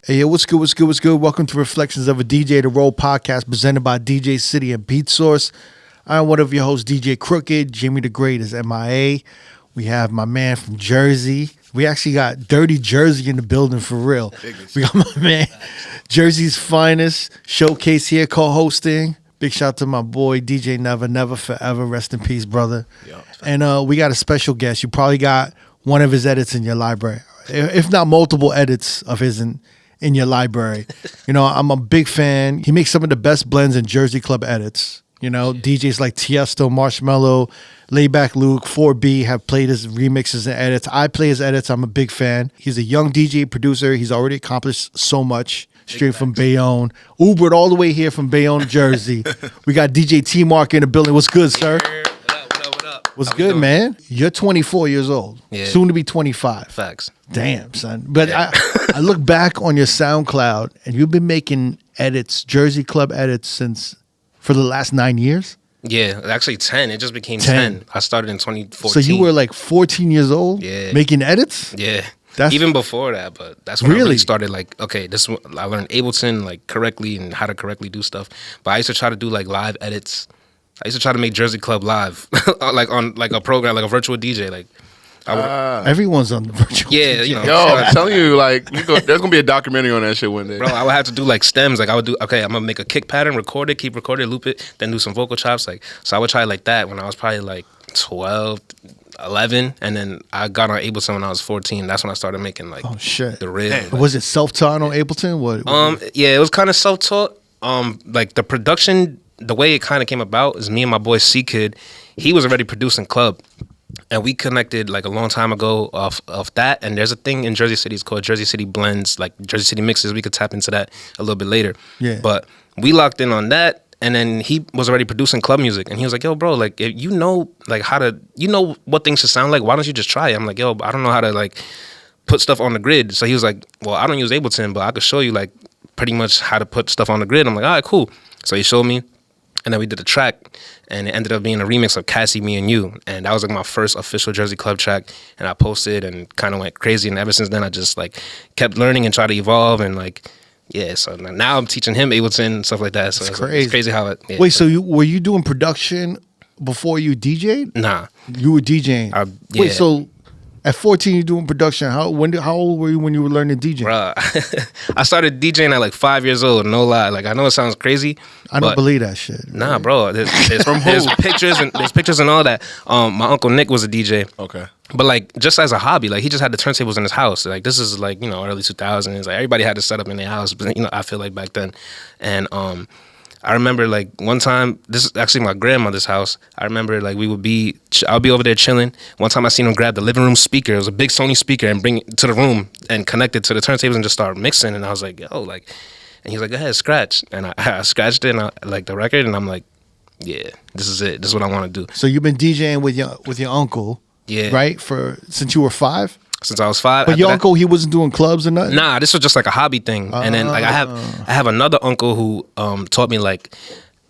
Hey, yo, what's good, what's good, what's good? Welcome to Reflections of a DJ, the R.O.A.D podcast presented by DJ City and Beat Source. I'm one of your hosts, DJ Crooked. Jimmy the Great is MIA. We have my man from Jersey. We actually got Dirty Jersey in the building for real. We got my man, Jersey's finest, Showcase here co-hosting. Big shout out to my boy, DJ Never, Never Forever. Rest in peace, brother. Yeah, and we got a special guest. You probably got one of his edits in your library, if not multiple edits of his in your library. You know, I'm a big fan. He makes some of the best blends in Jersey club edits. You know, DJs like Tiesto, Marshmello, Layback Luke, 4B have played his remixes and edits. I play his edits. I'm a big fan. He's a young DJ producer. He's already accomplished so much. Straight from Bayonne. Ubered all the way here from Bayonne, Jersey. We got DJ T Marq in the building. What's good, sir? What up? What's good, man? You're 24 years old. Yeah. Soon to be 25. Facts. Damn, son. But I look back on your SoundCloud, and you've been making edits, Jersey club edits, for the last 9 years? Yeah, actually 10. It just became 10. I started in 2014. So you were like 14 years old? Yeah. Making edits? Yeah. Even before that, but that's when I really started, like, okay, I learned Ableton, like, correctly and how to correctly do stuff. But I used to try to do, like, live edits. I used to try to make Jersey Club live, like, on, like, a program, like a virtual DJ, like. Everyone's on the virtual DJ. You know. Yo, I'm telling you, like, there's going to be a documentary on that shit one day. Bro, I would have to do, like, stems. Like, I would do, okay, I'm going to make a kick pattern, record it, keep recording, loop it, then do some vocal chops. Like, so I would try like that when I was probably, like, 12, 11, and then I got on Ableton when I was 14. That's when I started making, like, the rhythm. Was it self-taught on Ableton? What yeah, it was kind of self-taught. Like, the production, the way it kind of came about is me and my boy C-Kid. He was already producing club, and we connected, like, a long time ago off that. And there's a thing in Jersey City, it's called Jersey City Blends, like Jersey City Mixes. We could tap into that a little bit later. Yeah. But we locked in on that. And then he was already producing club music, and he was like, "Yo, bro, like, if you know, like, what things should sound like, why don't you just try it?" I'm like, "Yo, I don't know how to, like, put stuff on the grid." So he was like, "Well, I don't use Ableton, but I could show you, like, pretty much how to put stuff on the grid." I'm like, "All right, cool." So he showed me, and then we did the track, and it ended up being a remix of Cassie, Me and You, and that was, like, my first official Jersey club track. And I posted and kind of went crazy, and ever since then, I just, like, kept learning and try to evolve, and, like. Yeah, so now I'm teaching him Ableton and stuff like that. So it's crazy how it. Yeah. Wait, so were you doing production before you DJ'd? Nah, you were DJing. Yeah. Wait, so at 14 you doing production? How old were you when you were learning DJing? Bruh, I started DJing at like 5 years old. No lie, like I know it sounds crazy. I don't believe that shit. Really. Nah, bro. There's pictures and all that. My uncle Nick was a DJ. Okay. But like just as a hobby, like he just had the turntables in his house. Like this is like, you know, early 2000s. Like everybody had to set up in their house. But you know, I feel like back then, and I remember like one time, this is actually my grandmother's house. I remember like I'll be over there chilling. One time I seen him grab the living room speaker. It was a big Sony speaker and bring it to the room and connect it to the turntables and just start mixing. And I was like, yo, like, and he's like, go ahead, scratch. And I scratched it and like the record, and I'm like, yeah, this is it. This is what I want to do. So you've been DJing with your uncle. Yeah. Right? Since you were 5? Since I was 5. But your uncle, he wasn't doing clubs or nothing? Nah, this was just like a hobby thing. And then like I have another uncle who taught me like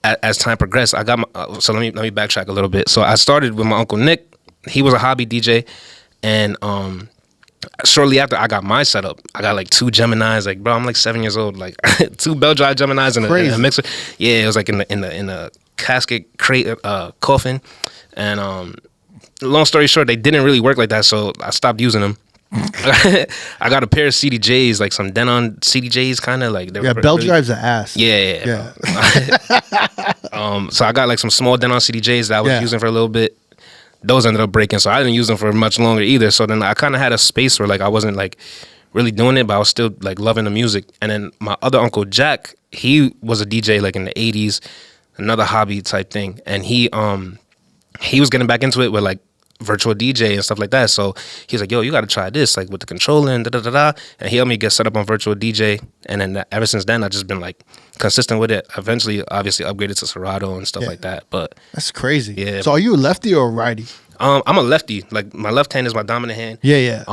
as time progressed. I got so let me backtrack a little bit. So I started with my uncle Nick. He was a hobby DJ, and shortly after I got my setup. I got like 2 Geminis. Like, bro, I'm like 7 years old. Like 2 belt drive Geminis and a mixer. Yeah, it was like in the casket crate coffin, and long story short, they didn't really work like that, so I stopped using them. I got a pair of CDJs, like some Denon CDJs, kind of like. Belt drives are ass. Yeah. So I got like some small Denon CDJs that I was using for a little bit. Those ended up breaking, so I didn't use them for much longer either. So then I kind of had a space where like I wasn't like really doing it, but I was still like loving the music. And then my other uncle Jack, he was a DJ like in the 80s, another hobby type thing, and he was getting back into it with like virtual DJ and stuff like that. So he's like, yo, you got to try this, like with the controller and da-da-da-da. And he helped me get set up on virtual DJ. And then ever since then, I've just been like consistent with it. Eventually, obviously upgraded to Serato and stuff like that. But that's crazy. Yeah. So are you a lefty or a righty? I'm a lefty. Like my left hand is my dominant hand. Yeah.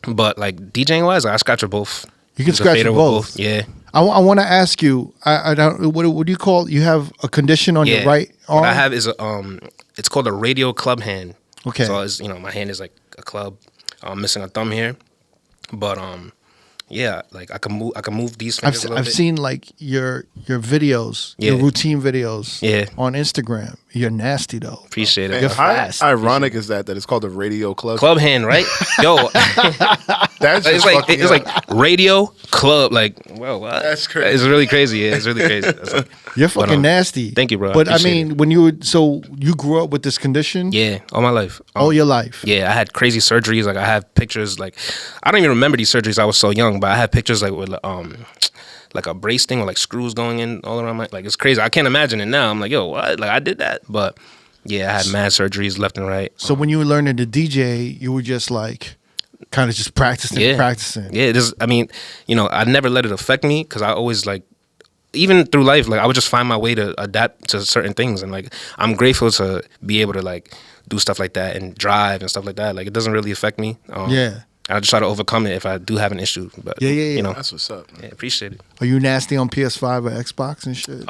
But like DJing wise, I scratch with both. You can scratch with both. Yeah. I want to ask you. I don't. What do you call? You have a condition on your right arm. What I have is it's called a Radial Clubhand. Okay. So it's, my hand is like a club. I'm missing a thumb here, but yeah, like I can move these fingers a little I've bit. seen like your videos, Yeah. your routine videos, Yeah. on Instagram. You're nasty though. Appreciate it. You're How fast. ironic is that it's called the Radio Club? Club hand, right? Yo, That's it's just like fucking it's up. like radio club. Like, well, what? That's crazy. It's really crazy. Yeah, it's really crazy. It's like, You're fucking but, nasty. thank you, bro. But I Appreciate mean, when you grew up with this condition, yeah, all my life. all your life. Yeah, I had crazy surgeries. Like I have pictures. Like I don't even remember these surgeries. I was so young, but I had pictures like with like a brace thing with like screws going in all around my. Like it's crazy. I can't imagine it now. I'm like, yo, what? Like I did that, but yeah, I had mad surgeries left and right. So when you were learning to DJ, you were just like kind of just practicing. Yeah, I mean, you know, I never let it affect me because I always like, even through life, like I would just find my way to adapt to certain things, and like I'm grateful to be able to like do stuff like that and drive and stuff like that. Like it doesn't really affect me. Yeah. I just try to overcome it if I do have an issue. But Yeah. you know, That's what's up, man. yeah, appreciate it. Are you nasty on PS5 or Xbox and shit?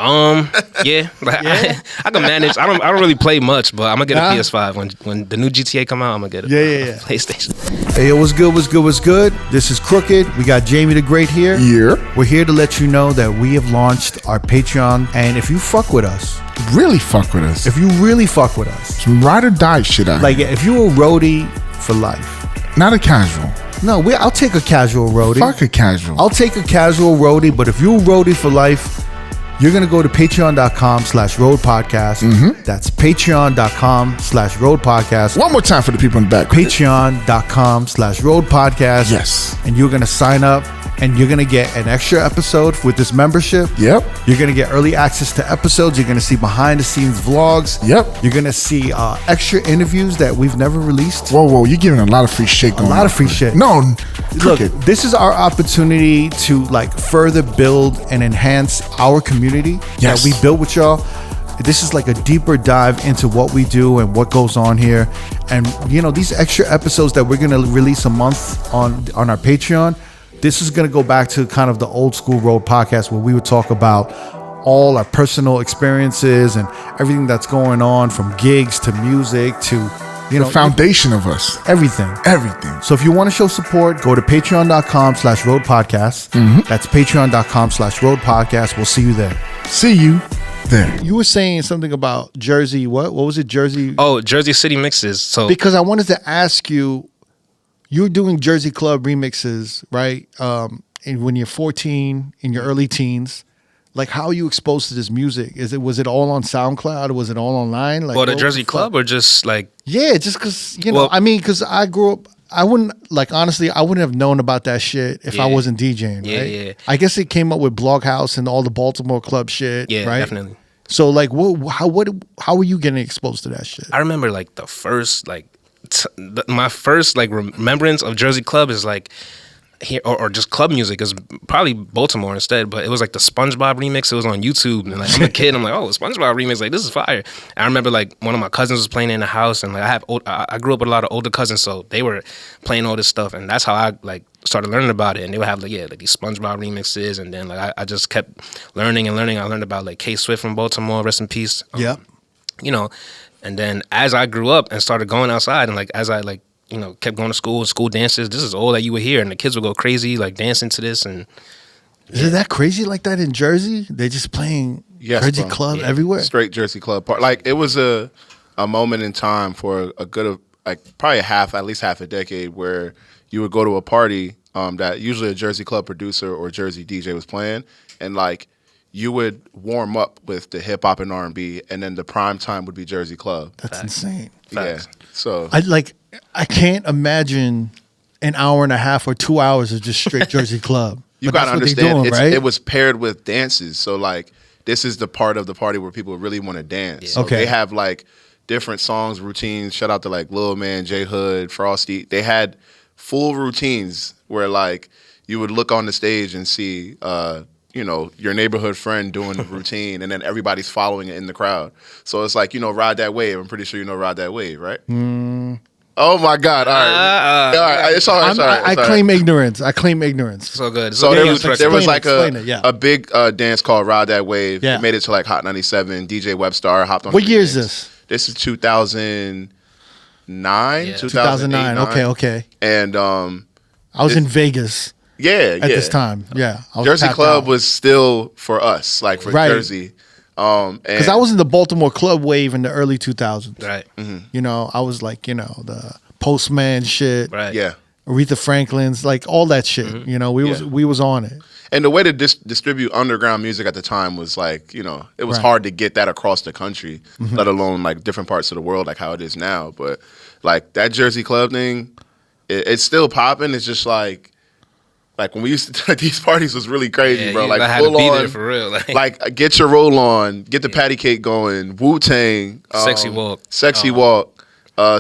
Yeah, like, Yeah? I can manage. I don't really play much, but I'm gonna get Nah. a PS5 when the new GTA come out. I'm gonna get it. Yeah. PlayStation. Hey, what's good? This is Crooked. We got Jamie the Great here. Yeah. We're here to let you know that we have launched our Patreon, and if you fuck with us, Really fuck with us. if you really fuck with us, Some ride or die shit out like here. if you're a roadie for life, Not a casual. no, I'll take a casual roadie. Fuck a casual. I'll take a casual roadie, but if you're a roadie for life, you're going to go to patreon.com/road podcast. That's patreon.com/road podcast. One more time for the people in the back. Patreon.com/road podcast. Yes. And you're going to sign up and you're going to get an extra episode with this membership. Yep. You're going to get early access to episodes. You're going to see behind the scenes vlogs. Yep. You're going to see extra interviews that we've never released. Whoa, you're giving a lot of free shit going lot on. of free shit. No, Look, Crooked. this is our opportunity to like further build and enhance our community Yes. that we built with y'all. This is like a deeper dive into what we do and what goes on here. And you know, these extra episodes that we're gonna release a month on our Patreon, this is gonna go back to kind of the old school Road podcast where we would talk about all our personal experiences and everything that's going on, from gigs to music to you The know foundation of us. everything. Everything. So if you want to show support, go to patreon.com/road podcast. That's patreon.com/road podcast. We'll see you there. See you there. You were saying something about Jersey. What was it? Jersey? Oh, Jersey City mixes. So Because I wanted to ask you, you're doing Jersey Club remixes, right? And when you're 14, in your early teens, like how are you exposed to this music? Was it all on SoundCloud or was it all online? Like, well, the what Jersey fuck? Club or just like Yeah, just because Well- because I grew up. I wouldn't honestly. I wouldn't have known about that shit if I Yeah. wasn't DJing. Yeah, right? yeah. I guess it came up with Bloghouse and all the Baltimore club shit. Yeah, right? definitely. So like, how were you getting exposed to that shit? I remember like the first like my first like remembrance of Jersey Club is like here or just club music is probably Baltimore instead, but it was like the SpongeBob remix. It was on YouTube, and like I'm a kid, I'm like, oh, SpongeBob remix, like this is fire. And I remember like one of my cousins was playing in the house, and like I grew up with a lot of older cousins, so they were playing all this stuff, and that's how I like started learning about it. And they would have like these SpongeBob remixes, and then like I just kept learning and learning. I learned about like K Swift from Baltimore, rest in peace. Yep. You know, and then as I grew up and started going outside, and like as I like kept going to school dances, this is all that you would hear, and the kids would go crazy like dancing to this. And Is it that crazy like that in Jersey? They're just playing Yes, Jersey bro. Club Yeah. everywhere. Straight Jersey Club part. Like it was a moment in time for a good of like probably at least half a decade where you would go to a party that usually a Jersey Club producer or Jersey DJ was playing, and like you would warm up with the hip hop and R&B, and then the prime time would be Jersey Club. That's insane. Facts. Yeah. So I can't imagine an hour and a half or 2 hours of just straight Jersey Club. you But gotta that's what they understand, doing, right? it was paired with dances. So like this is the part of the party where people really want to dance. Yeah. So Okay. they have like different songs, routines. Shout out to like Lil Man, J Hood, Frosty. They had full routines where like you would look on the stage and see your neighborhood friend doing the routine, and then everybody's following it in the crowd. So it's like, Ride That Wave. I'm pretty sure you know Ride That Wave, right? Oh my God. All right. All right. It's all right. It's all right. I It's all right. claim ignorance. I claim ignorance. so good. So Yeah, there was explain like it, yeah. a big dance called Ride That Wave. Yeah. It made it to like Hot 97. DJ Webstar hopped on. What the year is dance. this? This is 2009. Yeah. 2009. Okay. And I was in Vegas. Yeah, at this time. Yeah, I was Jersey tapped Club out. was still for us, like for Right. Jersey. Because I was in the Baltimore club wave in the early 2000s. Right. You know, I was like, you know, the Postman shit, Right. yeah. Aretha Franklin's, like all that shit. You know, we was on it. And the way to distribute underground music at the time was like, you know, it was Right. hard to get that across the country, let alone like different parts of the world, like how it is now. But like that Jersey Club thing, it's still popping. It's just like when we used to, these parties was really crazy, Yeah, bro. you Like had to full be on, there for real. like get your roll on, get the patty cake going, Wu-Tang, Sexy Walk. Sexy Walk,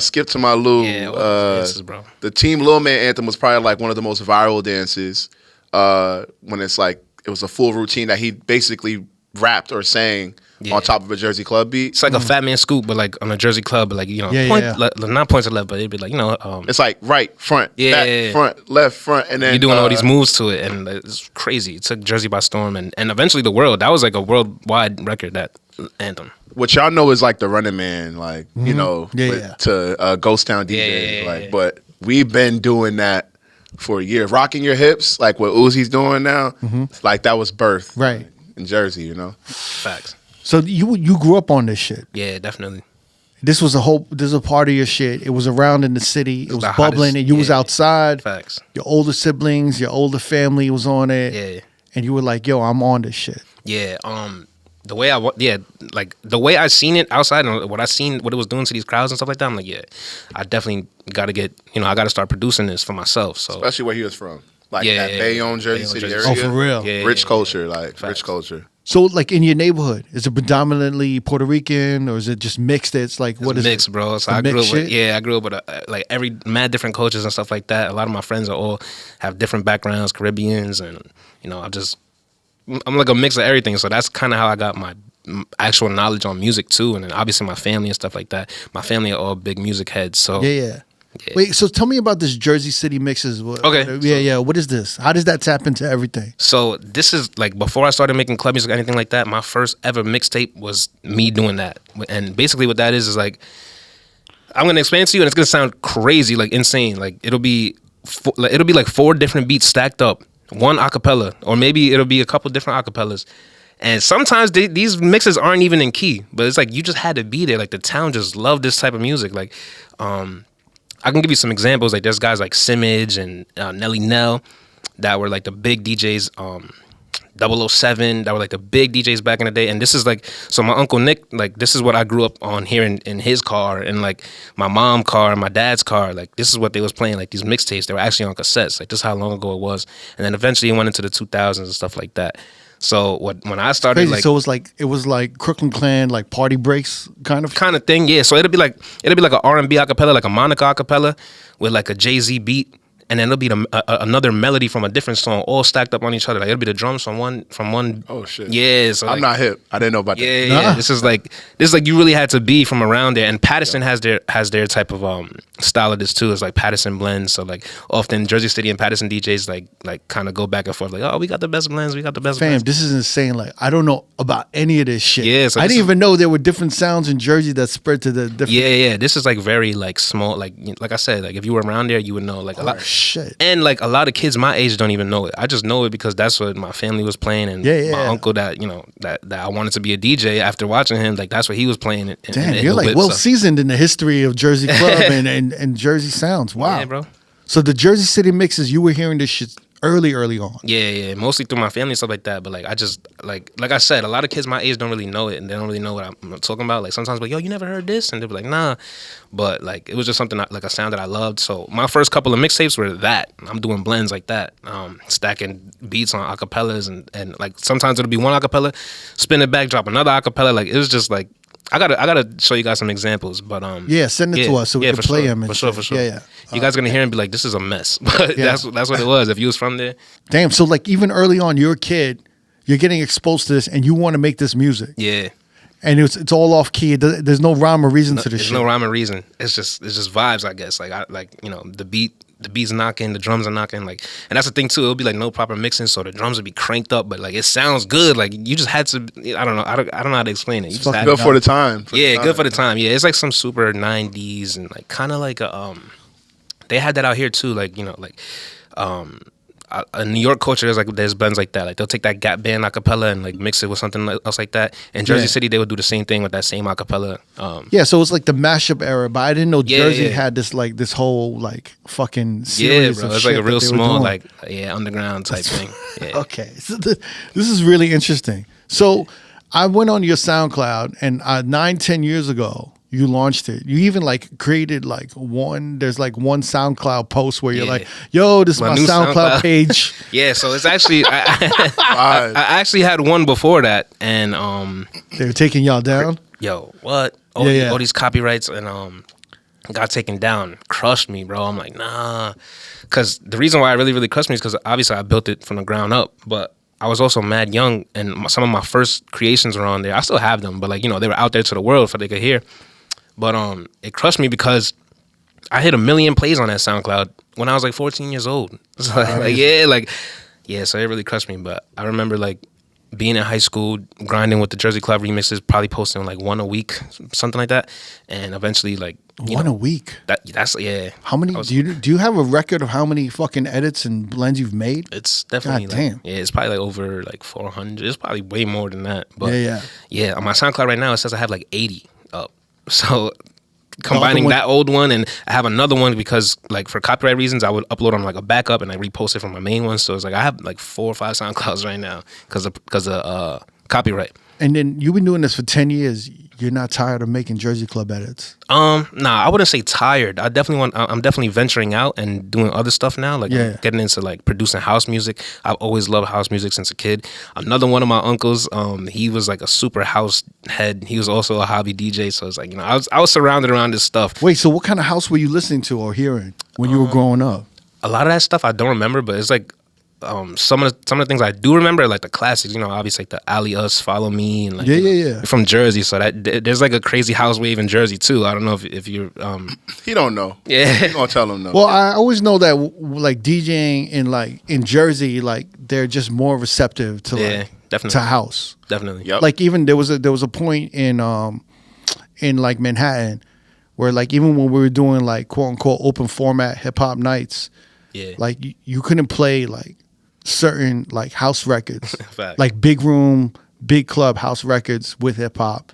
Skip to My Lou. Yeah, all those dances, bro. The Team Lil Man anthem was probably like one of the most viral dances. When it's like it was a full routine that he basically rapped or sang on top of a Jersey Club beat. It's like a Fat Man Scoop, but like on a Jersey Club, but like, you know, Yeah, not points to left, but it'd be like, you know, It's like right, front, Yeah. back, front, left, front, and then you're doing all these moves to it, and it's crazy. It took Jersey by storm, and eventually the world. That was like a worldwide record, that anthem. What y'all know is like the Running Man, like you know, Yeah. to Ghost Town DJ, Yeah. like. But we've been doing that for a year. Rocking Your Hips, like what Uzi's doing now, like that was birth, Right. in Jersey, you know. Facts. So you grew up on this shit. Yeah, definitely. This was a part of your shit. It was around in the city. It was the bubbling, hottest- and you was yeah. outside. Facts. Your older siblings, your older family was on it. Yeah. And you were like, "Yo, I'm on this shit." Yeah. The way like the way I seen it outside and what it was doing to these crowds and stuff like that, I'm like, yeah, I definitely got to get, you know, I got to start producing this for myself. So Especially where he was from, like Yeah, that yeah, Bayonne, Jersey Bayonne, City Jersey area. Oh, for real? Yeah, Rich yeah, culture, like Facts. rich culture. So, like in your neighborhood, is it predominantly Puerto Rican or is it just mixed? It's like what is mixed, it? bro. So The I grew mixed up with, shit? I grew up with like every mad different cultures and stuff like that. A lot of my friends are all have different backgrounds, Caribbeans, and you know, I'm like a mix of everything. So that's kind of how I got my actual knowledge on music too, and then obviously my family and stuff like that. My family are all big music heads. So Yeah. Wait, so tell me about this Jersey City mixes. Okay, Yeah. What is this? How does that tap into everything? So this is like before I started making club music or anything like that. My first ever mixtape was me doing that, and basically what that is like, I'm gonna explain it to you, and it's gonna sound crazy, like insane. Like it'll be like 4 different beats stacked up, one acapella, or maybe it'll be a couple different acapellas. And sometimes these mixes aren't even in key, but it's like you just had to be there. Like the town just loved this type of music. Like, I can give you some examples. Like there's guys like Simage and Nelly Nell that were like the big DJs. 007 that were like the big DJs back in the day. And this is like, so my Uncle Nick, like this is what I grew up on here in his car, and like my mom's car and my dad's car. Like this is what they was playing, like these mixtapes. They were actually on cassettes. Like this is how long ago it was. And then eventually it went into the 2000s and stuff like that. So when I started, Crazy. like, So it was like Crooklyn Clan, like party breaks kind of. thing, yeah. So it'll be like an R&B acapella, like a Monica acapella with like a Jay-Z beat, and then it'll be another melody from a different song, all stacked up on each other. Like it'll be the drums from one. Oh shit. Yeah. So I'm like, not hip. I didn't know about that. Yeah. This is like you really had to be from around there. And Patterson has their type of style of this too. It's like Patterson blends. So like often Jersey City and Patterson DJs like kind of go back and forth. Like, oh, we got the best blends. We got the best Fam, blends. this is insane. Like I don't know about any of this shit. Yeah, so I this didn't is- even know there were different sounds in Jersey that spread to the different. Yeah. This is like very like small. Like I said, like if you were around there, you would know like a lot. Shit. And like a lot of kids my age don't even know it. I just know it because that's what my family was playing, and my uncle that I wanted to be a DJ after watching him. Like that's what he was playing. Damn, you're like well seasoned in the history of Jersey club and Jersey sounds. Wow, yeah, bro. So the Jersey City mixes, you were hearing this shit early on. Yeah, mostly through my family and stuff like that. But like I just like I said, a lot of kids my age don't really know it, and they don't really know what I'm talking about. Like sometimes, like, yo, you never heard this, and they'll be like, nah. But like it was just something like a sound that I loved. So my first couple of mixtapes were that. I'm doing blends like that, stacking beats on acapellas, and like sometimes it'll be one acapella, spin it back, drop another acapella. Like it was just like I gotta show you guys some examples. But yeah, send it to us so we can for play sure, them. For sure. Yeah. You guys are gonna hear and be like, this is a mess. But that's what it was. If you was from there. Damn. So like even early on, you're a kid, you're getting exposed to this, and you want to make this music. Yeah. And it's all off key. There's no rhyme or reason to this There's shit. no rhyme or reason. It's just vibes, I guess. Like the beat's knocking, the drums are knocking, like, and that's the thing too. It'll be like no proper mixing, so the drums would be cranked up, but like it sounds good. Like you just had to. I don't know. I don't know how to explain it. You just had Good to, for the time. good for the time. Yeah, it's like some super 90s and like kind of like a They had that out here too, like in New York culture, there's blends like that. Like they'll take that Gap Band acapella and like mix it with something else like that. In Jersey City, they would do the same thing with that same acapella. Yeah, so it's like the mashup era, but I didn't know Jersey yeah. had this whole like fucking series Yeah, bro. of It's shit like a real that they were small, doing. like underground type thing. Yeah. Okay, so this is really interesting. So I went on your SoundCloud, and 9-10 years ago, you launched it. You even like created like there's like one SoundCloud post where you're Yeah. like, yo, this is my new SoundCloud page. Yeah, so it's actually I actually had one before that, and They were taking y'all down. yo, what? Yeah, yeah. All these copyrights and got taken down. Crushed me, bro. I'm like, nah. Because the reason why it really, really crushed me is because obviously I built it from the ground up, but I was also mad young, and some of my first creations were on there. I still have them, but like, you know, they were out there to the world for they could hear. But it crushed me because I hit 1 million plays on that SoundCloud when I was like 14 years old. So so it really crushed me. But I remember like being in high school, grinding with the Jersey Club remixes, probably posting like one a week, something like that, and eventually like One a week. That's yeah. How many do you have a record of how many fucking edits and blends you've made? It's definitely God damn. it's probably like over like 400. It's probably way more than that. But Yeah. on my SoundCloud right now it says I have like 80 up. So combining one- that old one, and I have another one because like for copyright reasons I would upload on like a backup and I repost it from my main one. So it's like I have like 4 or 5 SoundClouds right now because of copyright. And then you've been doing this for 10 years. You're not tired of making Jersey Club edits? Nah, I wouldn't say tired. I'm definitely venturing out and doing other stuff now. Like I'm getting into like producing house music. I've always loved house music since a kid. Another one of my uncles, he was like a super house head. He was also a hobby DJ. So it's like, you know, I was surrounded around this stuff. Wait, so what kind of house were you listening to or hearing when you were growing up? A lot of that stuff I don't remember, but it's like some of the things I do remember are like the classics, you know, obviously like the Ali Us, Follow Me, and like Yeah. from Jersey, so that there's like a crazy house wave in Jersey too. I don't know if you're He don't know. Yeah. You gonna tell him no? Well, I always know that like DJing in Jersey, like they're just more receptive to definitely to house. Definitely. Yep. Like even there was a point in like Manhattan where like even when we were doing like quote unquote open format hip hop nights, like you couldn't play like certain like house records, like big room, big club house records with hip hop.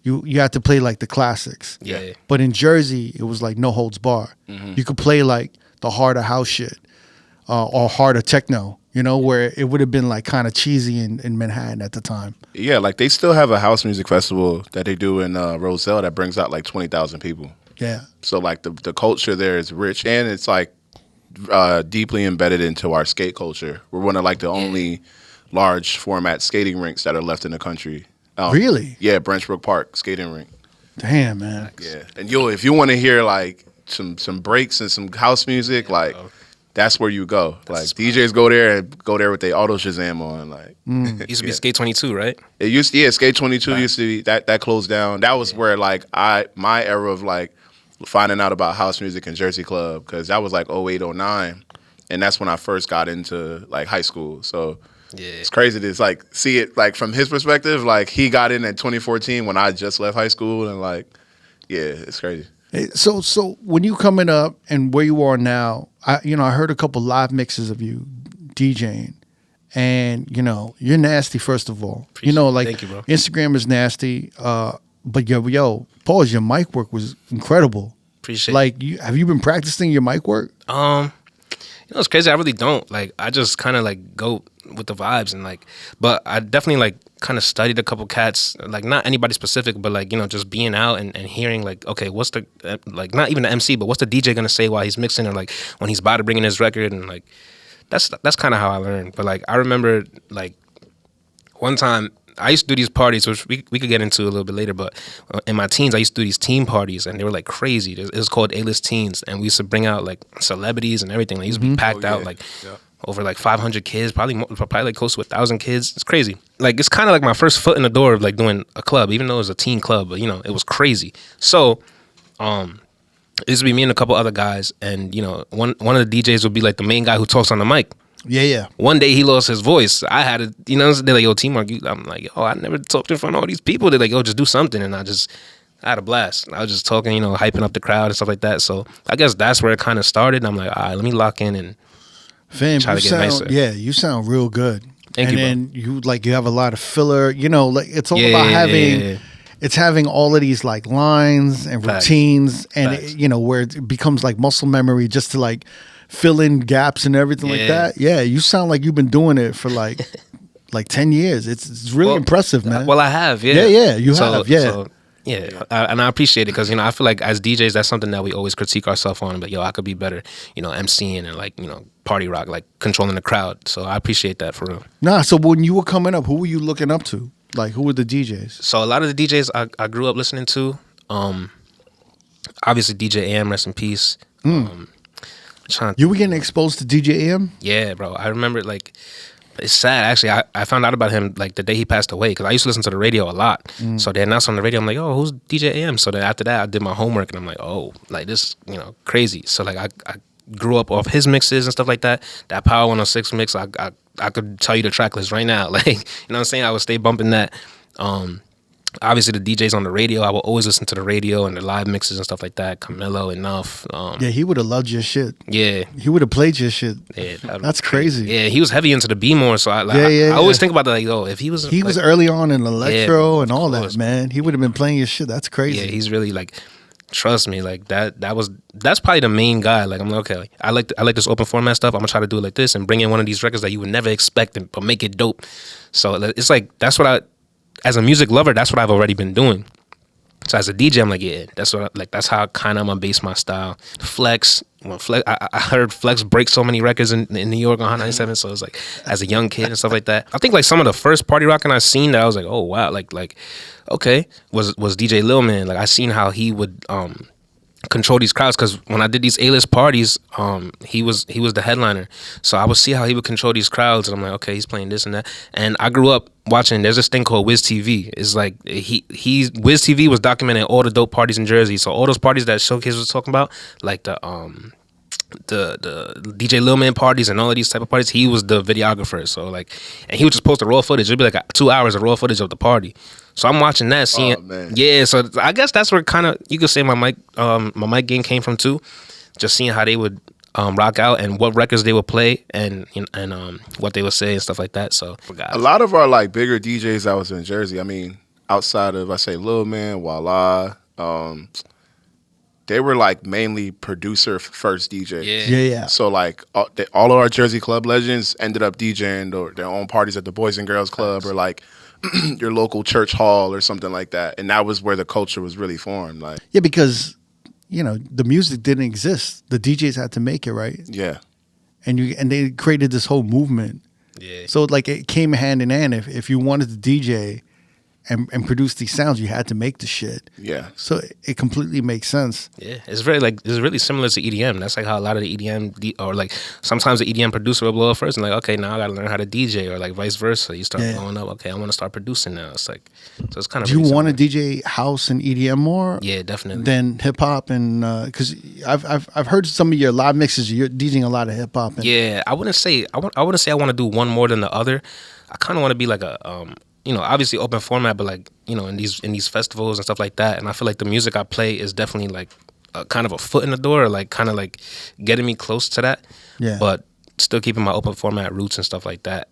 You had to play like the classics. Yeah. But in Jersey, it was like no holds bar. You could play like the harder house shit or harder techno, you know, where it would have been like kind of cheesy in Manhattan at the time. Yeah, like they still have a house music festival that they do in Roselle that brings out like 20,000 people. Yeah. So like the culture there is rich, and it's like deeply embedded into our skate culture. We're one of like the only large format skating rinks that are left in the country. Really? Yeah, Branchbrook Park skating rink. Damn, man. Yeah, and if you want to hear like some breaks and some house music, like that's where you go. Like DJs go there with their auto Shazam on. Like It used to be Skate 22, right? it used to, Skate 22 used to be that closed down. That was where like my era of like finding out about house music and Jersey Club, because that was like 08, 09, and that's when I first got into like high school. So it's crazy to like see it like from his perspective. Like he got in at 2014 when I just left high school, and like it's crazy. Hey, so when you coming up and where you are now, I heard a couple live mixes of you DJing, and you're nasty. First of all, like Thank you, bro. Instagram is nasty. But yo, pause. Your mic work was incredible. Appreciate Like, have you been practicing your mic work? It's crazy. I really don't. Like, I just kind of like go with the vibes and like, but I definitely like kind of studied a couple cats, like not anybody specific, but like, just being out and hearing like, okay, what's the, like not even the MC, but what's the DJ gonna say while he's mixing, or like when he's about to bring in his record, and like, that's kind of how I learned. But like, I remember like one time, I used to do these parties, which we could get into a little bit later, but in my teens, I used to do these team parties, and they were like crazy. It was called A-list Teens, and we used to bring out like celebrities and everything. They used to be packed out, like over like 500 kids, probably like close to 1,000 kids. It's crazy. Like, it's kind of like my first foot in the door of like doing a club, even though it was a teen club, but it was crazy. So, it used to be me and a couple other guys, and one of the DJs would be like the main guy who talks on the mic. Yeah. One day he lost his voice. I had to, they're like, yo, T Marq, I'm like, yo, I never talked in front of all these people. They're like, yo, just do something. And I had a blast. I was just talking, hyping up the crowd and stuff like that. So I guess that's where it kind of started. And I'm like, all right, let me lock in and Fam, try you to get nicer. you sound real good. Thank and you, bro. then you have a lot of filler. You know, like it's all Yeah, about yeah, having. yeah. It's having all of these like lines and Facts. routines, and Facts. where it becomes like muscle memory, just to like fill in gaps and everything like Yeah. that. Yeah, you sound like you've been doing it for like 10 years. It's really Well, impressive, man. Well, I have, yeah. Yeah, you have, yeah. And I appreciate it because I feel like as DJs, that's something that we always critique ourselves on. But I could be better, MCing and like party rock, like controlling the crowd. So I appreciate that for real. Nah, so when you were coming up, who were you looking up to? Like, who were the DJs? So a lot of the DJs I grew up listening to, obviously DJ AM, rest in peace. You were getting exposed to DJ AM? Yeah, bro. I remember like. It's sad, actually. I found out about him like the day he passed away because I used to listen to the radio a lot. So they announced on the radio, I'm like, oh, who's DJ AM? So then after that, I did my homework and I'm like, oh, like this, crazy. So like I grew up off his mixes and stuff like that. That Power 106 mix, I could tell you the track list right now. Like, you know what I'm saying? I would stay bumping that. Obviously, the DJs on the radio, I will always listen to the radio and the live mixes and stuff like that. Camilo, Enough. Yeah, he would have loved your shit. Yeah. He would have played your shit. Yeah, that's crazy. Yeah, he was heavy into the B-more, so I always think about that. Like, if he was, he was early on in electro and all course. that, man. He would have been playing your shit. That's crazy. Yeah, he's really like, trust me, like that's probably the main guy. Like I'm like, okay, I like this open format stuff. I'm gonna try to do it like this and bring in one of these records that you would never expect, but make it dope. So it's like that's what as a music lover, that's what I've already been doing. So as a DJ, I'm like, yeah, that's how kind of I'm gonna base my style. Flex, I heard Flex break so many records in New York on Hot 97. So it's like, as a young kid and stuff like that. I think like some of the first party rocking I seen that I was like, oh wow, like okay, was DJ Lil Man. Like I seen how he would control these crowds because when I did these A-list parties, he was the headliner. So I would see how he would control these crowds, and I'm like, okay, he's playing this and that. And I grew up watching. There's this thing called Wiz TV. It's like Wiz TV was documenting all the dope parties in Jersey. So all those parties that Showcase was talking about, like the DJ Lil Man parties and all of these type of parties, he was the videographer. So like, and he would just post the raw footage. It'd be like 2 hours of raw footage of the party. So I'm watching that, seeing, yeah. So I guess that's where kind of you could say my mic game came from too. Just seeing how they would rock out and what records they would play and what they would say and stuff like that. So a lot of our like bigger DJs that was in Jersey, I mean, outside of I say Lil Man, Voila, they were like mainly producer first DJs. Yeah. So like all of our Jersey club legends ended up DJing their own parties at the Boys and Girls Club or like your local church hall or something like that. And that was where the culture was really formed. Like, yeah, because the music didn't exist. The DJs had to make it, right? Yeah. And they created this whole movement. Yeah. So like it came hand in hand. If you wanted to DJ and produce these sounds, you had to make the shit. Yeah. So it completely makes sense. Yeah, it's really similar to EDM. That's like how a lot of the EDM or like sometimes the EDM producer will blow up first and like, okay, now I got to learn how to DJ or like vice versa. You start blowing up. Okay, I want to start producing now. It's like, so it's kind of. Do you want to DJ house and EDM more? Yeah, definitely. Than hip hop and because I've heard some of your live mixes. You're DJing a lot of hip hop. Yeah, I wouldn't say I want to do one more than the other. I kind of want to be like a obviously open format, but like, in these festivals and stuff like that. And I feel like the music I play is definitely like kind of a foot in the door, or like kind of like getting me close to that. Yeah. But still keeping my open format roots and stuff like that.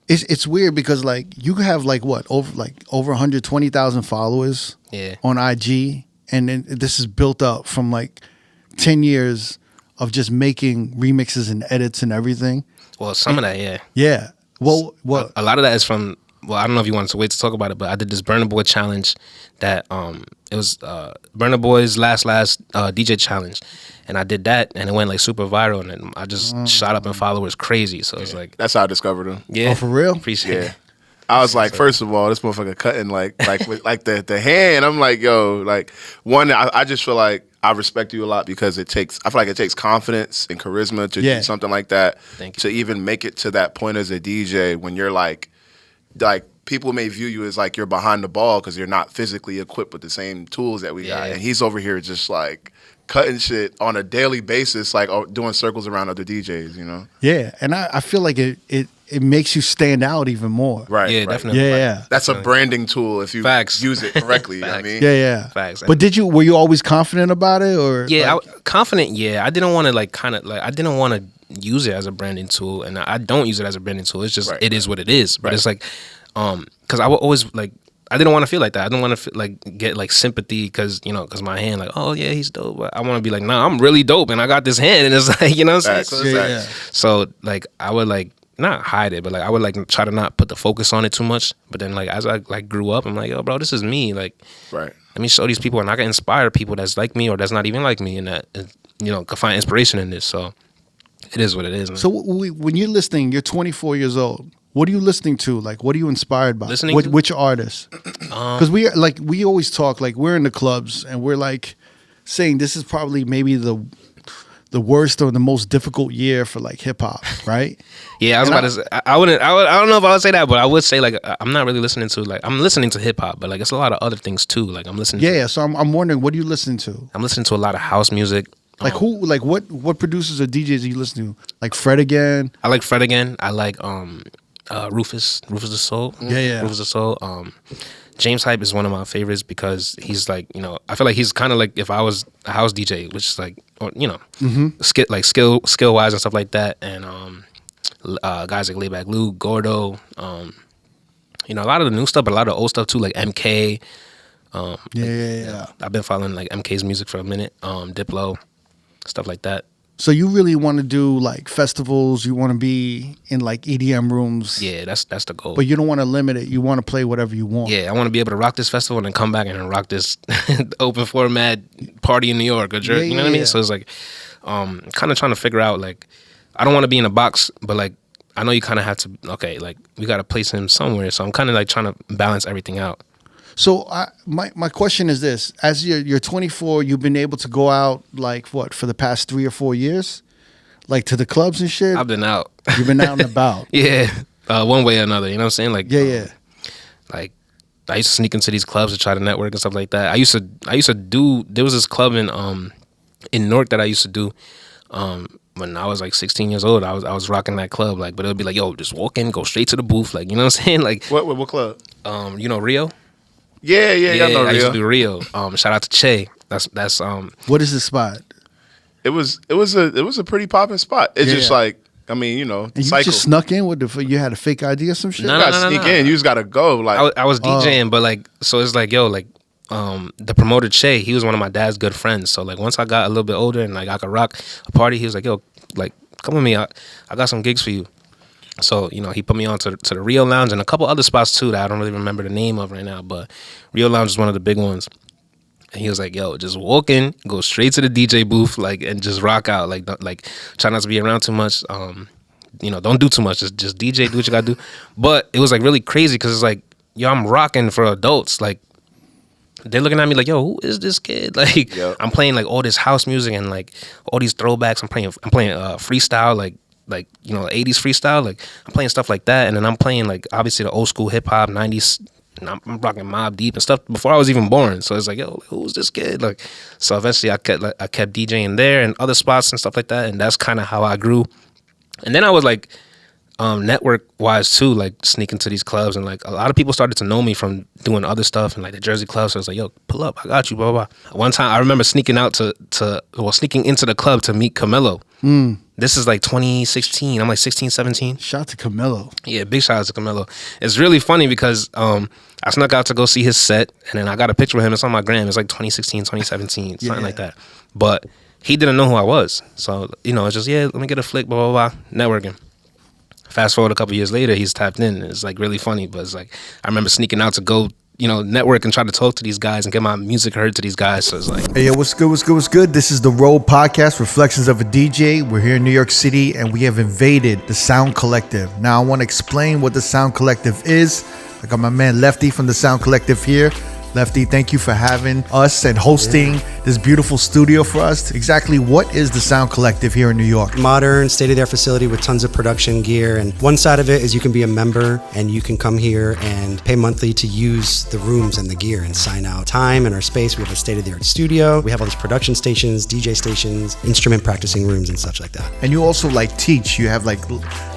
It's weird because like you have like over 120,000 followers on IG, and then this is built up from like 10 years of just making remixes and edits and everything. Well, some of that, yeah. Yeah. Well, a lot of that is from. Well, I don't know if you wanted to wait to talk about it, but I did this Burna Boy challenge that it was Burna Boy's last DJ challenge, and I did that, and it went like super viral, and then I just shot up in followers crazy. So it's like that's how I discovered him. Yeah, for real. Appreciate it. I was like, first of all, this motherfucker cutting with like the hand. I'm like, yo, like one. I just feel like I respect you a lot because I feel like it takes confidence and charisma to do something like that. Thank you. To even make it to that point as a DJ when you're like people may view you as like you're behind the ball because you're not physically equipped with the same tools that we got, and he's over here just like cutting shit on a daily basis, like doing circles around other DJs, Yeah, and I feel like it makes you stand out even more. Right. Yeah, right. definitely. Yeah. That's a branding tool if you Facts. use it correctly. You know what I mean? Yeah. Facts. But were you always confident about it, or? Yeah, confident. Yeah, I didn't want to I didn't want to use it as a branding tool, and I don't use it as a branding tool. It's just Right. it is what it is. But Right. it's like, because I would always like. I didn't want to feel like that. I didn't want to like get like sympathy because my hand like, oh yeah, he's dope. But I want to be like, nah, I'm really dope and I got this hand, and it's like, you know what I'm Facts. saying? Yeah. So like I would like not hide it, but like I would like try to not put the focus on it too much. But then like as I like grew up, I'm like, yo, bro, this is me. Like, Right. let me show these people, and I can inspire people that's like me or that's not even like me, and that can find inspiration in this. So it is what it is, man. So when you're listening, you're 24 years old. What are you listening to? Like, what are you inspired by? Listening to? Which artists? Because we always talk, like, we're in the clubs and we're like saying this is probably maybe the worst or the most difficult year for like hip hop, right? Yeah, I was about to say, I don't know if I would say that, but I would say like I'm not really listening to like I'm listening to hip hop, but like it's a lot of other things too. Like I'm listening. Yeah. So I'm wondering, what are you listening to? I'm listening to a lot of house music. Like what producers or DJs are you listening to? Like Fred again? I like Fred again. I like Rufus the Soul. Yeah. Rufus the Soul. James Hype is one of my favorites because he's like, I feel like he's kind of like if I was a house DJ, which is like, skill wise and stuff like that. And guys like Layback Luke, Gordo, a lot of the new stuff, but a lot of the old stuff too, like MK. Yeah. I've been following like MK's music for a minute. Diplo, stuff like that. So you really want to do like festivals? You want to be in like EDM rooms? Yeah, that's the goal. But you don't want to limit it. You want to play whatever you want. Yeah, I want to be able to rock this festival and then come back and rock this open format party in New York or Jersey. You know what I mean? So it's like, kind of trying to figure out like, I don't want to be in a box, but like, I know you kind of have to. Okay, like we got to place him somewhere. So I'm kind of like trying to balance everything out. So my question is this: as you're 24, you've been able to go out like what for the past 3 or 4 years, like to the clubs and shit. I've been out. You've been out and about. Yeah, one way or another. You know what I'm saying? Like Yeah. Like I used to sneak into these clubs to try to network and stuff like that. I used to do. There was this club in Newark that I used to do. When I was like 16 years old, I was rocking that club. Like, but it would be like, yo, just walk in, go straight to the booth. Like, you know what I'm saying? Like, What club? Rio. Yeah, I know I used Rio. to do Rio. Shout out to Che. That's What is the spot? It was a pretty popping spot. It's just Yeah. like, I mean, And you cycle. just snuck in with you had a fake ID or some shit? You gotta sneak in. You just gotta go. Like I was DJing, but like, so it's like, yo, like, the promoter Che, he was one of my dad's good friends. So like, once I got a little bit older and like I could rock a party, he was like, yo, like, come with me. I got some gigs for you. So, he put me on to the Rio Lounge and a couple other spots too that I don't really remember the name of right now, but Rio Lounge is one of the big ones. And he was like, yo, just walk in, go straight to the DJ booth, like, and just rock out. Like, try not to be around too much. Don't do too much. Just DJ, do what you gotta do. But it was like really crazy because it's like, yo, I'm rocking for adults. Like, they're looking at me like, yo, who is this kid? Like, Yep. I'm playing like all this house music and like all these throwbacks. I'm playing freestyle, like 80s freestyle. Like, I'm playing stuff like that, and then I'm playing like obviously the old school hip hop 90s. And I'm rocking Mobb Deep and stuff before I was even born. So it's like, yo, who's this kid? Like, so eventually I kept DJing there and other spots and stuff like that, and that's kind of how I grew. And then I was like, network wise too, like sneaking to these clubs, and like a lot of people started to know me from doing other stuff and like the Jersey clubs. So I was like, yo, pull up, I got you, blah blah. One time I remember sneaking into the club to meet Camilo. This is like 2016. I'm like 16, 17. Shout out to Camilo. Yeah, big shout out to Camilo. It's really funny because I snuck out to go see his set, and then I got a picture with him. It's on my gram. It's like 2016, 2017, something like that. But he didn't know who I was. So, it's just, let me get a flick, blah, blah, blah, networking. Fast forward a couple years later, he's tapped in. It's like really funny, but it's like I remember sneaking out to go, network and try to talk to these guys and get my music heard to these guys. So it's like, Hey, yo, what's good? This is the R.O.A.D podcast, Reflections of a DJ. We're here in New York City, and we have invaded the Sound Collective. Now, I want to explain what the Sound Collective is. I got my man Lefty from the Sound Collective here. Lefty, thank you for having us and hosting this beautiful studio for us. Exactly what is the Sound Collective here in New York? Modern, state-of-the-art facility with tons of production gear. And one side of it is you can be a member and you can come here and pay monthly to use the rooms and the gear and sign out time and our space. We have a state-of-the-art studio. We have all these production stations, DJ stations, instrument practicing rooms and such like that. And you also teach. You have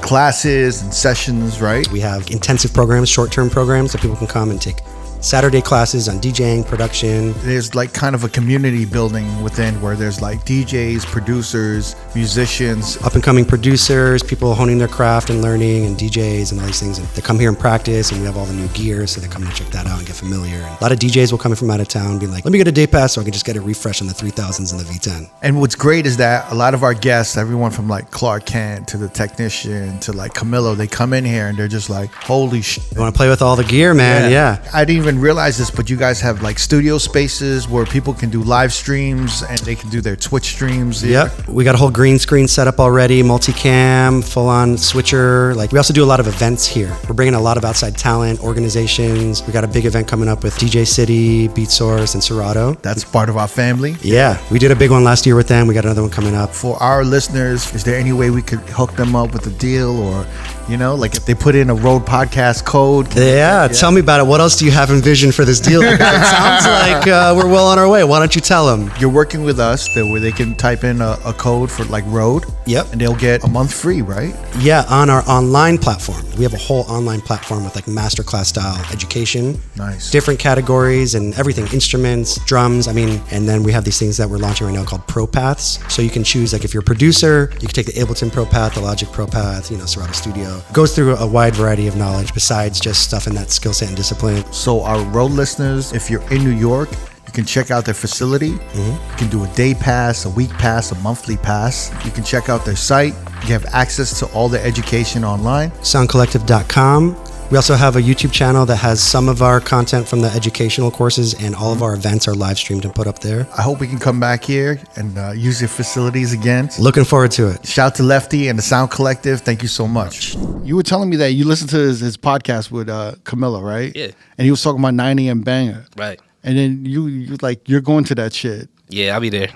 classes and sessions, right? We have intensive programs, short-term programs that people can come and take Saturday classes on DJing, production. There's like kind of a community building within where there's like DJs, producers, musicians. Up and coming producers, people honing their craft and learning, and DJs and all these things. And they come here and practice, and we have all the new gear, so they come to check that out and get familiar. And a lot of DJs will come in from out of town, being like, let me get a day pass so I can just get a refresh on the 3000s and the V10. And what's great is that a lot of our guests, everyone from like Clark Kent to the technician to like Camilo, they come in here and they're just like, holy shit. You want to play with all the gear, man? Yeah. I didn't even realize this, but you guys have like studio spaces where people can do live streams and they can do their Twitch streams. Yep. We got a whole green screen set up already, multicam, full on switcher. Like, we also do a lot of events here. We're bringing a lot of outside talent, organizations. We got a big event coming up with DJ City, Beat Source, and Serato. That's part of our family. Yeah. We did a big one last year with them. We got another one coming up. For our listeners, is there any way we could hook them up with a deal, or, you know, like if they put in a Road podcast code? Yeah, tell me about it. What else do you have in vision for this deal? It sounds like we're well on our way. Why don't you tell them? You're working with us where they can type in a code for like Road. Yep. And they'll get a month free, right? Yeah, on our online platform. We have a whole online platform with like masterclass style education. Nice. Different categories and everything, instruments, drums. I mean, and then we have these things that we're launching right now called Pro Paths. So you can choose, like if you're a producer, you can take the Ableton Pro Path, the Logic Pro Path, you know, Serato Studio. Goes through a wide variety of knowledge besides just stuff in that skill set and discipline. So our Road listeners, if you're in New York, you can check out their facility. You can do a day pass, a week pass, a monthly pass. You can check out their site. You have access to all the education online. Soundcollective.com. We also have a YouTube channel that has some of our content from the educational courses, and all of our events are live streamed and put up there. I hope we can come back here and use your facilities again. Looking forward to it. Shout to Lefty and the Sound Collective. Thank you so much. You were telling me that you listened to his podcast with Camilla, right? Yeah. And he was talking about 9 a.m. banger. Right. And then you like, you're going to that shit. Yeah, I'll be there.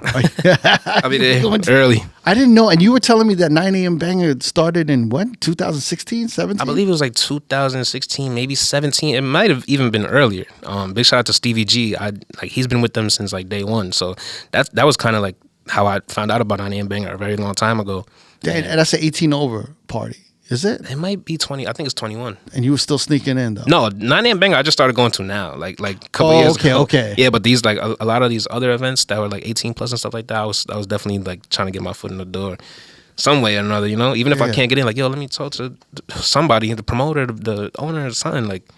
I'll be there early. I didn't know. And you were telling me that 9 a.m. banger started in what? 2016, 17? I believe it was like 2016, maybe 17. It might have even been earlier. Big shout out to Stevie G. He's been with them since like day one. So that was kind of like how I found out about 9 a.m. banger a very long time ago. Yeah, and that's an 18 over party. Is it? It might be 20. I think it's 21. And you were still sneaking in though. No, 9 a.m. banger I just started going to now, like a couple years ago. Okay. Yeah, but these like a lot of these other events that were like 18 plus and stuff like that, I was definitely like trying to get my foot in the door some way or another, you know? Even if I can't get in, like, yo, let me talk to somebody, the promoter, the owner, or something, like,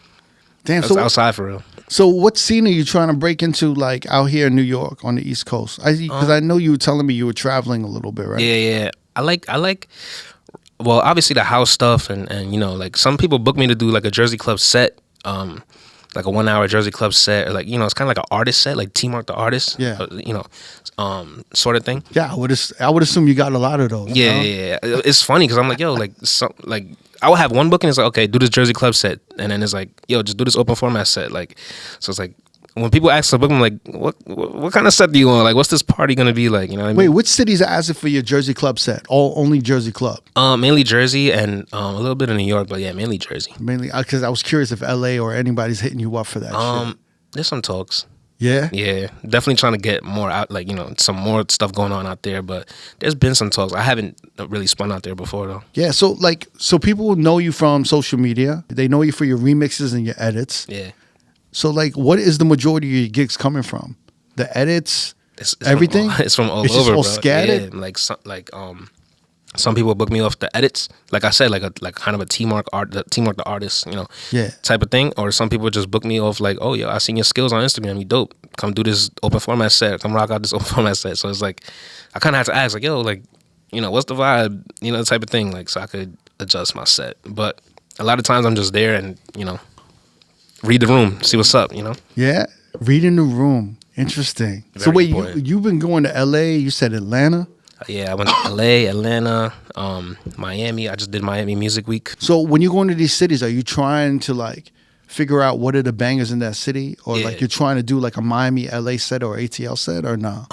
damn, that's so outside for real. So what scene are you trying to break into, like out here in New York on the East Coast? Because I know you were telling me you were traveling a little bit, right? Yeah. I like well, obviously the house stuff and you know, like some people book me to do like a Jersey Club set, like a 1 hour Jersey Club set, or like, you know, it's kind of like an artist set, like T Marq the artist, you know, sort of thing. Yeah, I would assume you got a lot of those. Yeah. It's funny because I'm like, yo, like I would have one booking. It's like, okay, do this Jersey Club set, and then it's like, yo, just do this open format set. Like, so it's like when people ask to book, I'm like, what kind of set do you want? Like, what's this party gonna be like? You know what I mean? Wait, which cities are asking for your Jersey Club set? Only Jersey Club? Mainly Jersey and a little bit of New York, but yeah, mainly Jersey. Mainly because I was curious if LA or anybody's hitting you up for that shit. There's some talks. Yeah? Yeah, definitely trying to get more out, like, you know, some more stuff going on out there, but there's been some talks. I haven't really spun out there before, though. Yeah, so people will know you from social media. They know you for your remixes and your edits. Yeah. So, like, what is the majority of your gigs coming from? The edits? It's everything? It's from all it's over, just all bro. scattered? Yeah, some people book me off the edits, like I said, like kind of a T Marq the artist, you know, type of thing. Or some people just book me off like, oh, yo, I seen your skills on Instagram, you dope. Come do this open format set. Come rock out this open format set. So it's like, I kind of have to ask, like, yo, like, you know, what's the vibe, you know, type of thing, like, so I could adjust my set. But a lot of times I'm just there and, you know, read the room, see what's up, you know. Yeah, reading the room. Interesting. Very so wait, important. you've been going to LA? You said Atlanta? Yeah, I went to LA, Atlanta, Miami. I just did Miami Music Week. So when you go into these cities, are you trying to like figure out what are the bangers in that city, or like you're trying to do like a Miami, LA set or ATL set, or no?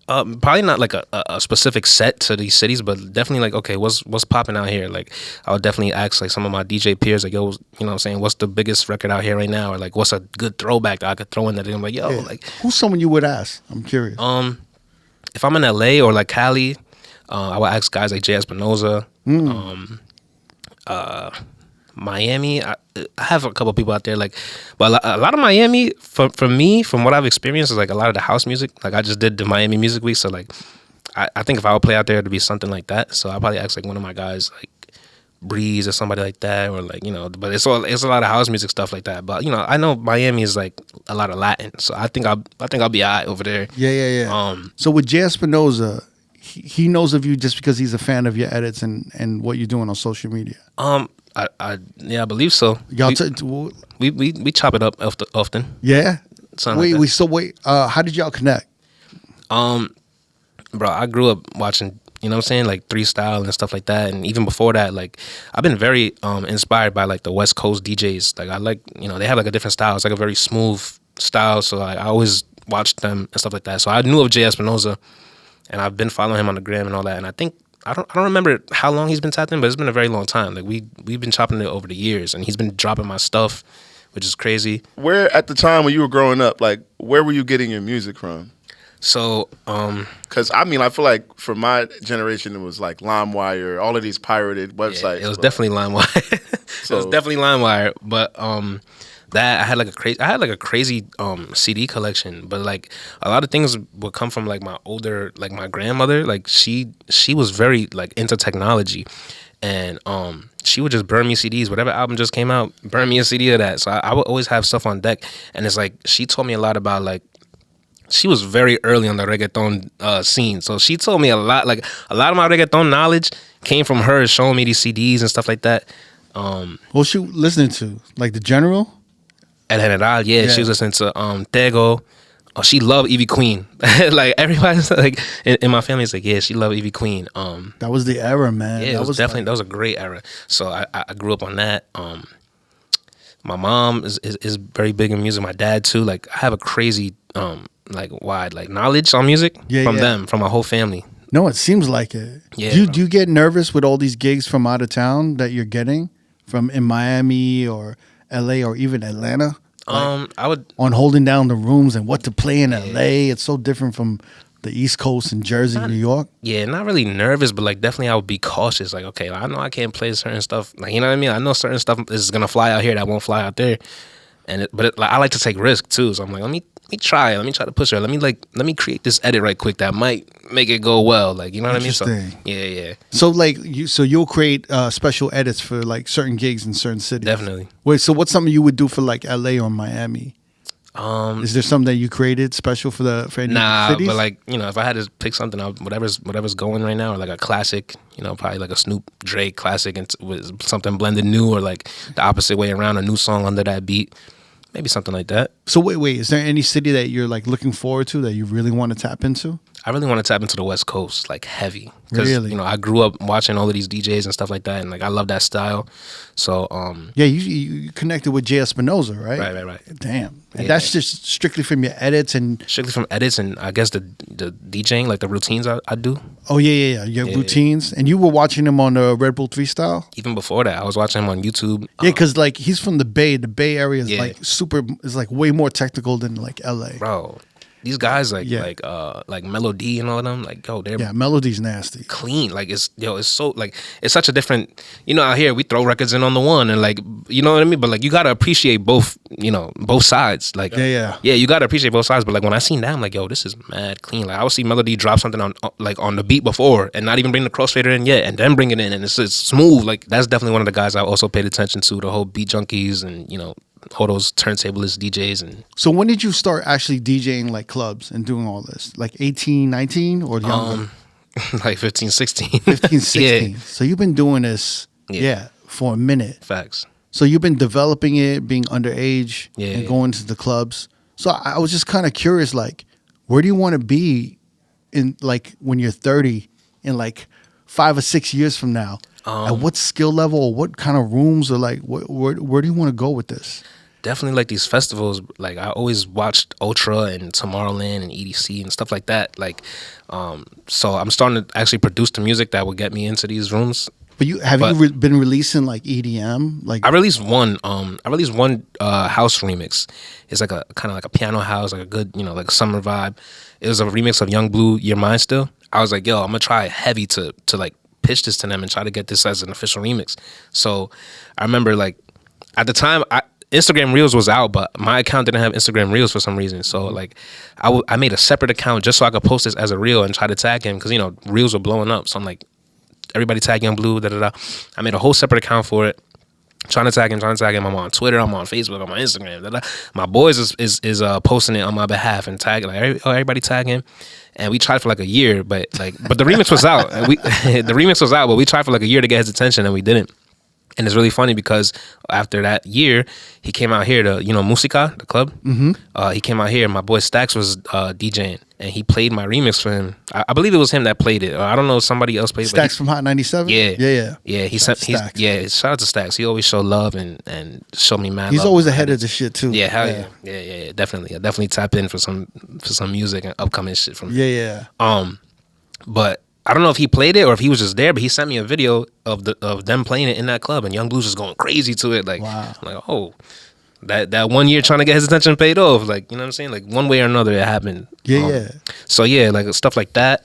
Probably not like a specific set to these cities, but definitely like, okay, what's popping out here? Like, I would definitely ask like some of my DJ peers, like, yo, you know what I'm saying, what's the biggest record out here right now, or like what's a good throwback that I could throw in that? And I'm like, yo, like, who's someone you would ask? I'm curious. If I'm in LA or like Cali, I would ask guys like Jay Espinoza, Miami, I have a couple people out there, like, but a lot of Miami, for me, from what I've experienced, is like a lot of the house music. Like I just did the Miami Music Week, so like I think if I would play out there, it'd be something like that. So I'll probably ask like one of my guys, like Breeze or somebody like that, or like, you know, but it's a lot of house music stuff like that. But you know, I know Miami is like a lot of Latin, so I think I'll be alright over there. Yeah. So with Jay Espinosa, he knows of you just because he's a fan of your edits and what you're doing on social media. I believe so. Y'all, we chop it up often. Yeah. Something like that. How did y'all connect? Bro, I grew up watching, you know what I'm saying, like 3 Style and stuff like that, and even before that, like I've been very inspired by like the West Coast DJs. Like I like, you know, they have like a different style. It's like a very smooth style, so I always watched them and stuff like that. So I knew of Jay Espinosa, and I've been following him on the gram and all that. And I think I don't remember how long he's been tapped in, but it's been a very long time. Like we've been chopping it over the years, and he's been dropping my stuff, which is crazy. Where at the time when you were growing up, like where were you getting your music from? So, because I mean, I feel like for my generation, it was like LimeWire, all of these pirated websites. Yeah, it was definitely LimeWire. It was definitely LimeWire, but that I had like a crazy CD collection, but like a lot of things would come from like my older, like my grandmother. Like she was very like into technology, and she would just burn me CDs. Whatever album just came out, burn me a CD of that. So I would always have stuff on deck, and it's like she told me a lot about like. She was very early on the reggaeton scene, so she told me a lot. Like a lot of my reggaeton knowledge came from her showing me these CDs and stuff like that. What was she listening to? Like the General? El General, yeah. She was listening to Tego. Oh, she loved Evie Queen. Like everybody's like in my family is like, yeah, she loved Evie Queen. That was the era, man. Yeah, that was definitely that was a great era. So I grew up on that. My mom is very big in music. My dad too. Like I have a crazy like wide like knowledge on music from my whole family. No, it seems like it. Yeah. Do you get nervous with all these gigs from out of town that you're getting from in Miami or LA or even Atlanta? Like, I would on holding down the rooms and what to play in LA. It's so different from the East Coast and Jersey, New York. Yeah, not really nervous, but like definitely I would be cautious. Like, okay, I know I can't play certain stuff. Like, you know what I mean? I know certain stuff is gonna fly out here that won't fly out there. But I like to take risks too. So I'm like, let me try. Let me try to push her. Let me create this edit right quick that might make it go well. Like, you know what I mean? So yeah. So like you'll create special edits for like certain gigs in certain cities. Definitely. Wait, so what's something you would do for like LA or Miami? Is there something that you created special for any cities? But like, you know, if I had to pick something out, whatever's going right now, or like a classic, you know, probably like a Snoop Drake classic and with something blended new, or like the opposite way around, a new song under that beat. Maybe something like that. So wait, is there any city that you're like looking forward to that you really want to tap into? I really want to tap into the West Coast, like heavy. Because, really? you know, I grew up watching all of these DJs and stuff like that, and like I love that style. So, yeah, you connected with Jay Espinosa, right? Right. Damn. And that's just strictly from your edits and... Strictly from edits and I guess the DJing, like the routines I do. Oh, yeah. Your routines. And you were watching him on the Red Bull 3 Style? Even before that, I was watching him on YouTube. Yeah, because like he's from the Bay. The Bay Area is like is like way more technical than like LA. Bro, these guys like Melody and all of them, like, yo, they're Melody's nasty, clean. Like it's so like it's such a different. You know, out here we throw records in on the one and like, you know what I mean. But like you gotta appreciate both. You know, both sides. Like you gotta appreciate both sides. But like when I seen that, I'm like, yo, this is mad clean. Like I would see Melody drop something on the beat before and not even bring the crossfader in yet, and then bring it in, and it's smooth. Like that's definitely one of the guys I also paid attention to. The whole beat junkies and, you know, all those turntablist DJs. And so when did you start actually DJing like clubs and doing all this? Like 18, 19 or younger? Like 15, 16. 15, 16. Yeah. So you've been doing this for a minute. Facts. So you've been developing it, being underage and going to the clubs. So I was just kind of curious, like, where do you want to be in like when you're 30 in like 5 or 6 years from now? At what skill level or what kind of rooms or like where do you want to go with this? Definitely like these festivals. Like I always watched Ultra and Tomorrowland and EDC and stuff like that. Like, so I'm starting to actually produce the music that will get me into these rooms. But you been releasing like EDM? Like I released one. House remix. It's like a kind of like a piano house, like a good, you know, like a summer vibe. It was a remix of Young Blue, Your Mind Still. I was like, yo, I'm gonna try heavy to like pitch this to them and try to get this as an official remix. So I remember like at the time, Instagram Reels was out, but my account didn't have Instagram Reels for some reason. So like I made a separate account just so I could post this as a reel and try to tag him because, you know, Reels were blowing up. So I'm like, everybody tag Young Blue, da-da-da. I made a whole separate account for it. Trying to tag him. I'm on Twitter. I'm on Facebook. I'm on Instagram. Da-da. My boys is posting it on my behalf and tagging like everybody tag him. And we tried for like a year, but the remix was out. The remix was out, but we tried for like a year to get his attention, and we didn't. And it's really funny because after that year, he came out here to, you know, Musica, the club. Mm-hmm. He came out here. My boy Stax was DJing, and he played my remix for him. I believe it was him that played it. I don't know if somebody else played it. Stax from Hot 97? Yeah. Shout out to Stax. He always showed love and showed me mad He's love. always ahead of the shit too. Yeah, hell yeah. Yeah, definitely. I definitely tap in for some music and upcoming shit from him. Yeah. But I don't know if he played it or if he was just there, but he sent me a video of them playing it in that club, and Young Blue's just going crazy to it. Like, wow. I'm like, oh, that 1 year trying to get his attention paid off. Like, you know what I'm saying? Like, one way or another, it happened. Yeah. So yeah, like stuff like that.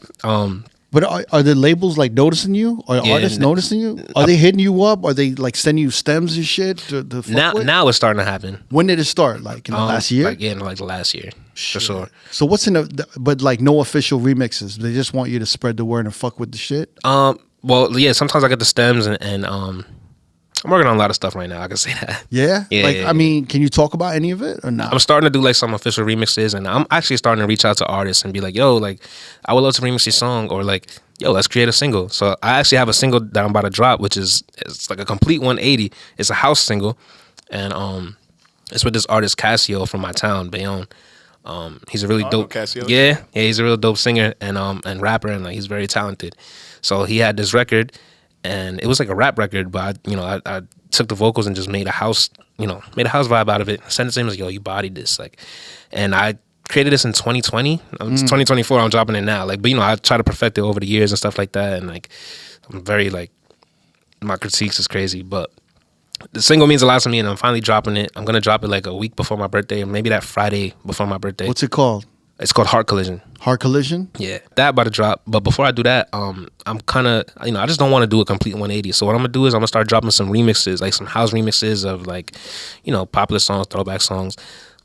But are the labels like noticing you? Are artists noticing you? Are they hitting you up? Are they like sending you stems and shit? To now it's starting to happen. When did it start? Like in the last year? Like, in like the last year, for sure. So what's in but like no official remixes? They just want you to spread the word and fuck with the shit? Well, yeah, sometimes I get the stems and I'm working on a lot of stuff right now. I can say that. Yeah? I mean, can you talk about any of it or not? I'm starting to do like some official remixes, and I'm actually starting to reach out to artists and be like, yo, like, I would love to remix your song, or like, yo, let's create a single. So I actually have a single that I'm about to drop, which it's like a complete 180. It's a house single, and it's with this artist Casio from my town, Bayonne. He's a really dope. Casio? Yeah, he's a real dope singer and rapper, and like he's very talented. So he had this record, and it was like a rap record, but I took the vocals and just made a house vibe out of it. Sent it to him, like, yo, you bodied this, like, and I created this in 2020. It's 2024. I'm dropping it now, like, but I try to perfect it over the years and stuff like that, and like, I'm very like, my critiques is crazy, but the single means a lot to me, and I'm finally dropping it. I'm gonna drop it like a week before my birthday, or maybe that Friday before my birthday. What's it called? It's called Heart Collision. Heart Collision? Yeah, that about to drop. But before I do that, I'm kind of, I just don't want to do a complete 180. So what I'm going to do is I'm going to start dropping some remixes, like some house remixes of like, popular songs, throwback songs.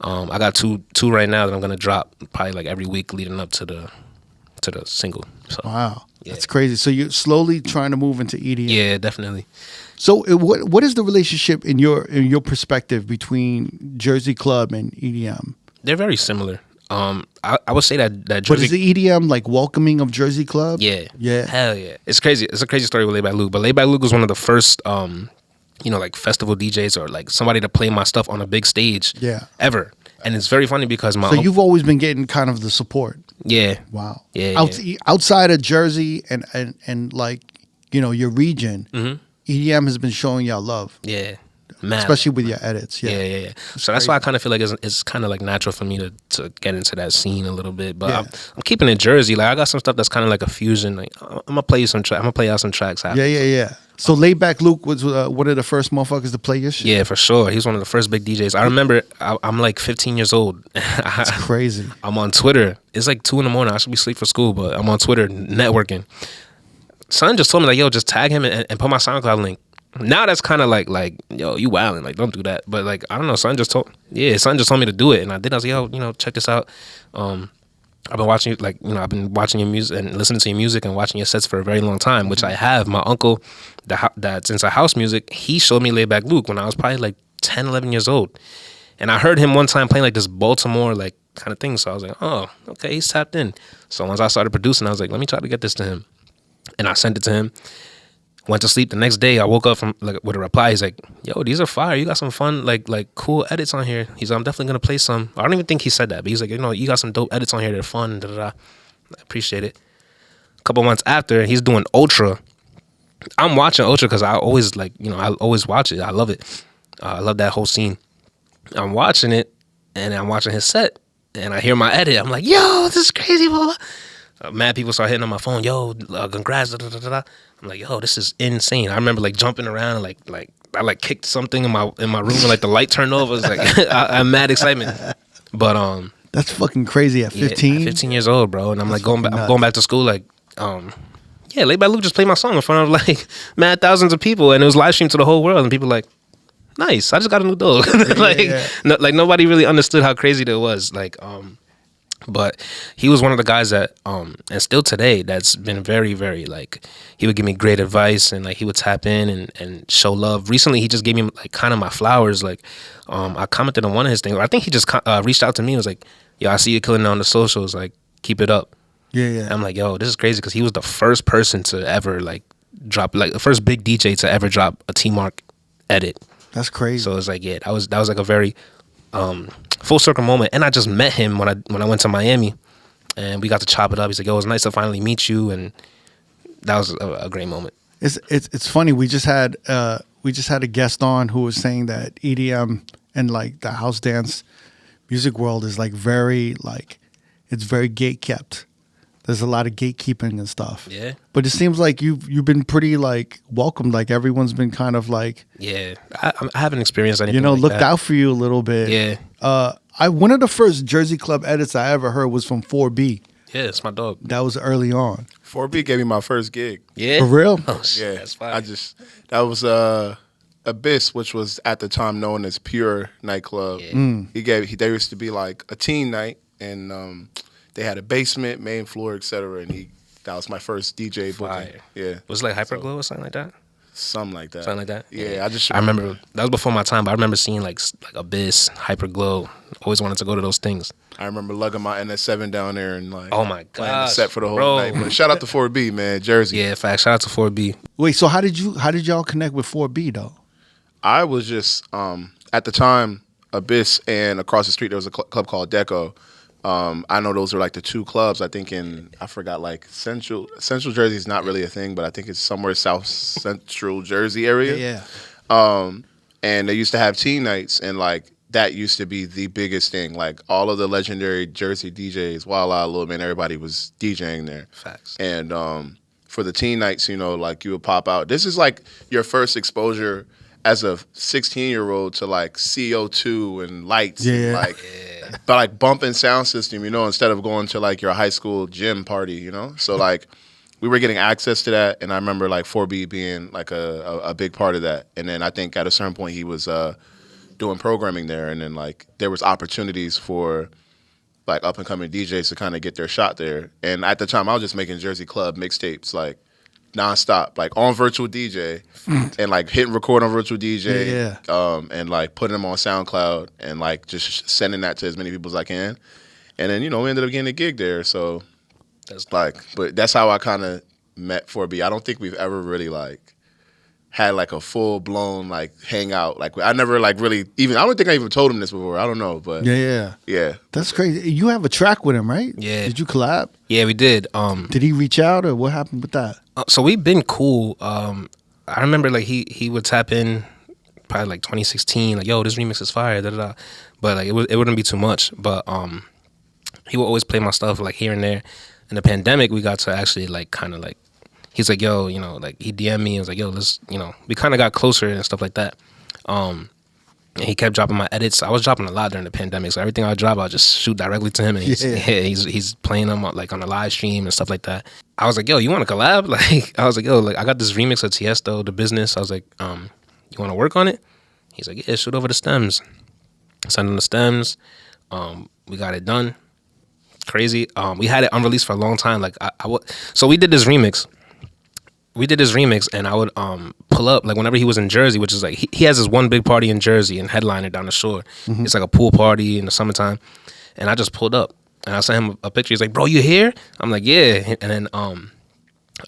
I got two right now that I'm going to drop probably like every week leading up to the single. So, wow. Yeah. That's crazy. So you're slowly trying to move into EDM. Yeah, definitely. So what is the relationship in your perspective between Jersey club and EDM? They're very similar. I would say that Jersey. But is the EDM like welcoming of Jersey club? Yeah. Yeah. Hell yeah. It's crazy. It's a crazy story with Laid Back Luke. But Laid Back Luke was one of the first, like festival DJs or like somebody to play my stuff on a big stage. Yeah. Ever. And it's very funny because So you've always been getting kind of the support. Yeah. Wow. Yeah. Outside of Jersey and like, your region, EDM has been showing y'all love. Yeah. Mad. Especially with your edits. Yeah. So that's why I kind of feel like it's kind of like natural for me to get into that scene a little bit. But I'm keeping it Jersey. Like I got some stuff that's kind of like a fusion. Like I'm gonna play you some I'm gonna play out some tracks. Yeah. So Laid Back Luke was one of the first motherfuckers to play your shit. Yeah, for sure. He's one of the first big DJs. I remember I'm like 15 years old. That's crazy. I'm on Twitter. It's like 2 a.m. I should be asleep for school, but I'm on Twitter networking. Son just told me like, yo, just tag him and put my SoundCloud link. Now that's kind of like, yo, you wildin', like, don't do that. But like, I don't know, son just told me to do it, and I did. I was like, yo, check this out. I've been watching you, like, I've been watching your music and listening to your music and watching your sets for a very long time, which I have. My uncle, that's into house music, he showed me Laid Back Luke when I was probably like 10, 11 years old, and I heard him one time playing like this Baltimore like kind of thing. So I was like, oh, okay, he's tapped in. So once I started producing, I was like, let me try to get this to him, and I sent it to him. Went to sleep. The next day, I woke up with a reply. He's like, "Yo, these are fire. You got some fun, like cool edits on here." He's like, "I'm definitely gonna play some." I don't even think he said that, but he's like, "You got some dope edits on here. They're fun." Da, da, da. I appreciate it. A couple months after, he's doing Ultra. I'm watching Ultra because I always I always watch it. I love it. I love that whole scene. I'm watching it, and I'm watching his set, and I hear my edit. I'm like, "Yo, this is crazy, blah, blah." Mad people start hitting on my phone. Yo, congrats. Da, da, da, da. I'm like, yo, this is insane. I remember like jumping around, like I like kicked something in my room, and like the light turned over. It's like I'm mad excitement. But that's fucking crazy at 15. Yeah, 15 years old, bro, and I'm like going back to school, like, yeah, Laid Back Luke just played my song in front of like mad thousands of people, and it was live streamed to the whole world, and people like, nice, I just got a new dog. Like, no, like nobody really understood how crazy that was. Like, but he was one of the guys that, and still today, that's been very, very like, he would give me great advice, and like he would tap in and show love. Recently, he just gave me like kind of my flowers. Like, I commented on one of his things. I think he just reached out to me and was like, yo, I see you killing it on the socials. Like, keep it up. Yeah. I'm like, yo, this is crazy, because he was the first person to ever like drop, like the first big DJ to ever drop a T Marq edit. That's crazy. So it's like, yeah, that was like a very full circle moment. And I just met him when I went to Miami, and we got to chop it up. He's like, yo, it was nice to finally meet you, and that was a great moment. It's funny. We just had a guest on who was saying that EDM and like the house dance music world is like it's very gate kept. There's a lot of gatekeeping and stuff. Yeah. But it seems like you've been pretty like welcomed. Like everyone's been kind of like, yeah. I haven't experienced anything. Looked that. out for you a little bit. Yeah. One of the first Jersey Club edits I ever heard was from 4B. Yeah, it's my dog. That was early on. 4B gave me my first gig. Yeah. For real? Oh shit, Yeah, that's fine. that was Abyss, which was at the time known as Pure nightclub. Yeah. There used to be like a teen night, and they had a basement, main floor, etc. And that was my first DJ booking. Fire. Yeah, Was it like Hyperglow or something like that? something like that. Something like that. Yeah, I remember that was before my time, but I remember seeing like Abyss, Hyperglow. Always wanted to go to those things. I remember lugging my NS7 down there and like, Oh my playing the gosh, set for the whole bro. night. But shout out to 4B, man, Jersey. Yeah, fact. Shout out to 4B. Wait, so how did y'all connect with 4B though? I was just at the time, Abyss, and across the street there was a club called Deco. I know those were like the two clubs. I think I forgot, like Central Jersey is not really a thing, but I think it's somewhere South Central Jersey area. Yeah. And they used to have teen nights, and like that used to be the biggest thing. Like all of the legendary Jersey DJs, Wild Out, Lil Man, everybody was DJing there. Facts. And for the teen nights, like you would pop out. This is like your first exposure as a 16-year-old to like CO2 and lights, and like, but like bumping sound system, instead of going to like your high school gym party, So like we were getting access to that, and I remember like 4B being like a big part of that. And then I think at a certain point he was doing programming there, and then like there was opportunities for like up and coming DJs to kind of get their shot there. And at the time I was just making Jersey Club mixtapes like nonstop, like on virtual DJ, and like hitting record on virtual DJ, and like putting them on SoundCloud, and like just sending that to as many people as I can. And then we ended up getting a gig there. So That's like, but that's how I kind of met 4B. I don't think we've ever really like had like a full blown like hangout. Like I never like really even. I don't think I even told him this before. I don't know, but yeah. That's crazy. You have a track with him, right? Yeah. Did you collab? Yeah, we did. Did he reach out, or what happened with that? So we've been cool. I remember like he would tap in probably like 2016, like, yo, this remix is fire, da da da. But like it wouldn't be too much. But he would always play my stuff like here and there. In the pandemic, we got to actually like kind of like, he's like, yo, like he DM'd me and was like, yo, let's, we kind of got closer and stuff like that. And he kept dropping my edits. I was dropping a lot during the pandemic, so everything I drop, I'll just shoot directly to him, and he's playing them like on the live stream and stuff like that. I was like, yo, you want to collab? Like, I was like, yo, like I got this remix of Tiesto, The Business. I was like, you want to work on it? He's like, yeah, shoot over the stems. Send him the stems. We got it done. Crazy. We had it unreleased for a long time. Like so we did this remix. And I would pull up like whenever he was in Jersey, which is like he has this one big party in Jersey and headliner down the shore. It's like a pool party in the summertime, and I just pulled up and I sent him a picture. He's like, "Bro, you here?" I'm like, "Yeah." And then I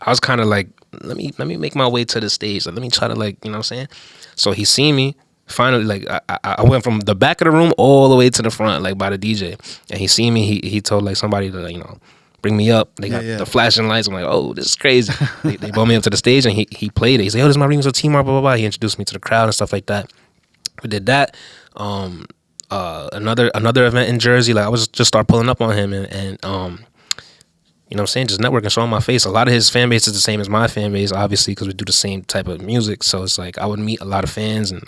was kind of like, "Let me make my way to the stage. Like, let me try to like, you know what I'm saying?" So he seen me. Finally, like I went from the back of the room all the way to the front, like by the DJ, and he seen me. He told like somebody to bring me up. They got the flashing lights. I'm like, oh, this is crazy. they brought me up to the stage, and he played it. He said, yo, this is my remix of T Marq, blah, blah, blah. He introduced me to the crowd and stuff like that. We did that. Another event in Jersey, like I was just start pulling up on him and you know what I'm saying, just networking, showing my face. A lot of his fan base is the same as my fan base, obviously, because we do the same type of music. So it's like I would meet a lot of fans and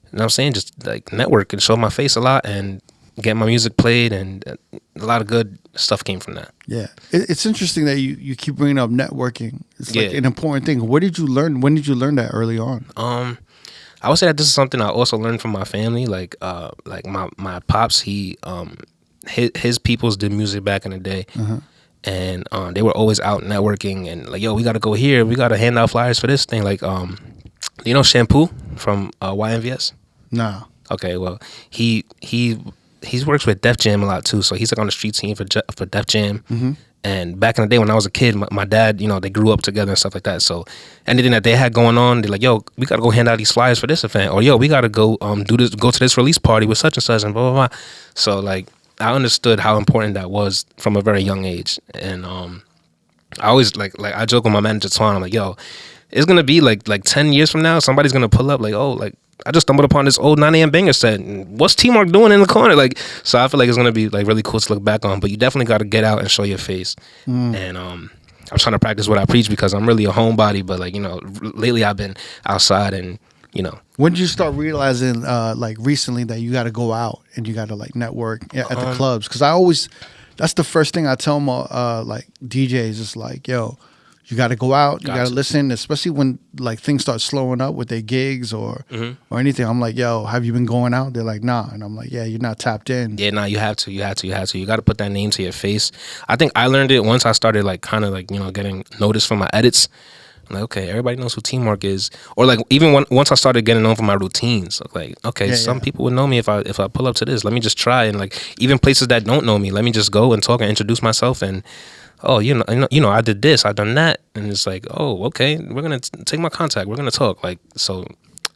you know what I'm saying, just like network and show my face a lot. And get my music played, and a lot of good stuff came from that. Yeah, it's interesting that you keep bringing up networking. It's like Yeah. an important thing. Where did you learn? When did you learn that early on? I would say that this is something I also learned from my family. Like my pops, his peoples did music back in the day, and they were always out networking and like, yo, we got to go here, we got to hand out flyers for this thing. Like, you know, Shampoo from YNVS. Nah. Okay, well, he works with Def Jam a lot too, so he's like on the street team for Def Jam. And back in the day when I was a kid, my dad, you know, they grew up together and stuff like that. So anything that they had going on, they're like, yo, we gotta go hand out these flyers for this event, or yo, we gotta go do this, go to this release party with such and such, and blah blah blah. So like, I understood how important that was from a very young age, and I always like I joke with my manager Twan, I'm like, yo, it's gonna be like 10 years from now, somebody's gonna pull up like, oh, like, I just stumbled upon this old 9 a.m. banger set. And what's T Marq doing in the corner? Like, so I feel like it's gonna be like really cool to look back on. But you definitely got to get out and show your face. And I'm trying to practice what I preach because I'm really a homebody. But like, you know, lately I've been outside, and you know. When did you start realizing, like recently, that you got to go out and you got to like network at the clubs? Because that's the first thing I tell my like DJs. It's like, yo, you got to go out, you got to listen, especially when like things start slowing up with their gigs or anything. I'm like, yo, have you been going out? They're like, nah. And I'm like, yeah, you're not tapped in. Yeah, nah, you have to. You got to put that name to your face. I think I learned it once I started like kind of like, you know, getting noticed for my edits. I'm like, okay, everybody knows who T Marq is. Or like even once I started getting known for my routines, like, okay, some people would know me if I pull up to this. Let me just try. And like even places that don't know me, let me just go and talk and introduce myself. And oh, you know, I did this, I done that, and it's like, oh, okay, we're gonna take my contact, we're gonna talk. Like, so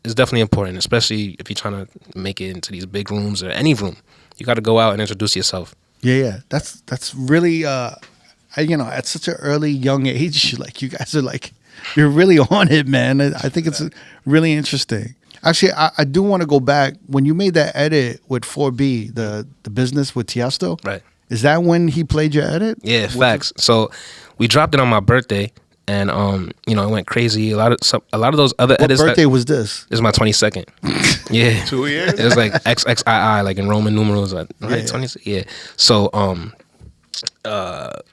it's definitely important, especially if you're trying to make it into these big rooms or any room. You got to go out and introduce yourself. Yeah, that's really, you know, at such an early young age, like you guys are like, you're really on it, man. I think it's really interesting. Actually, I do want to go back when you made that edit with 4B, the business with Tiesto. Right. Is that when he played your edit? Yeah, facts. So we dropped it on my birthday, and you know, it went crazy. A lot of those other What edits. birthday was this? This is my 22nd. Yeah, 2 years. It was like XXII, like in Roman numerals, right? Yeah. 26. Yeah. So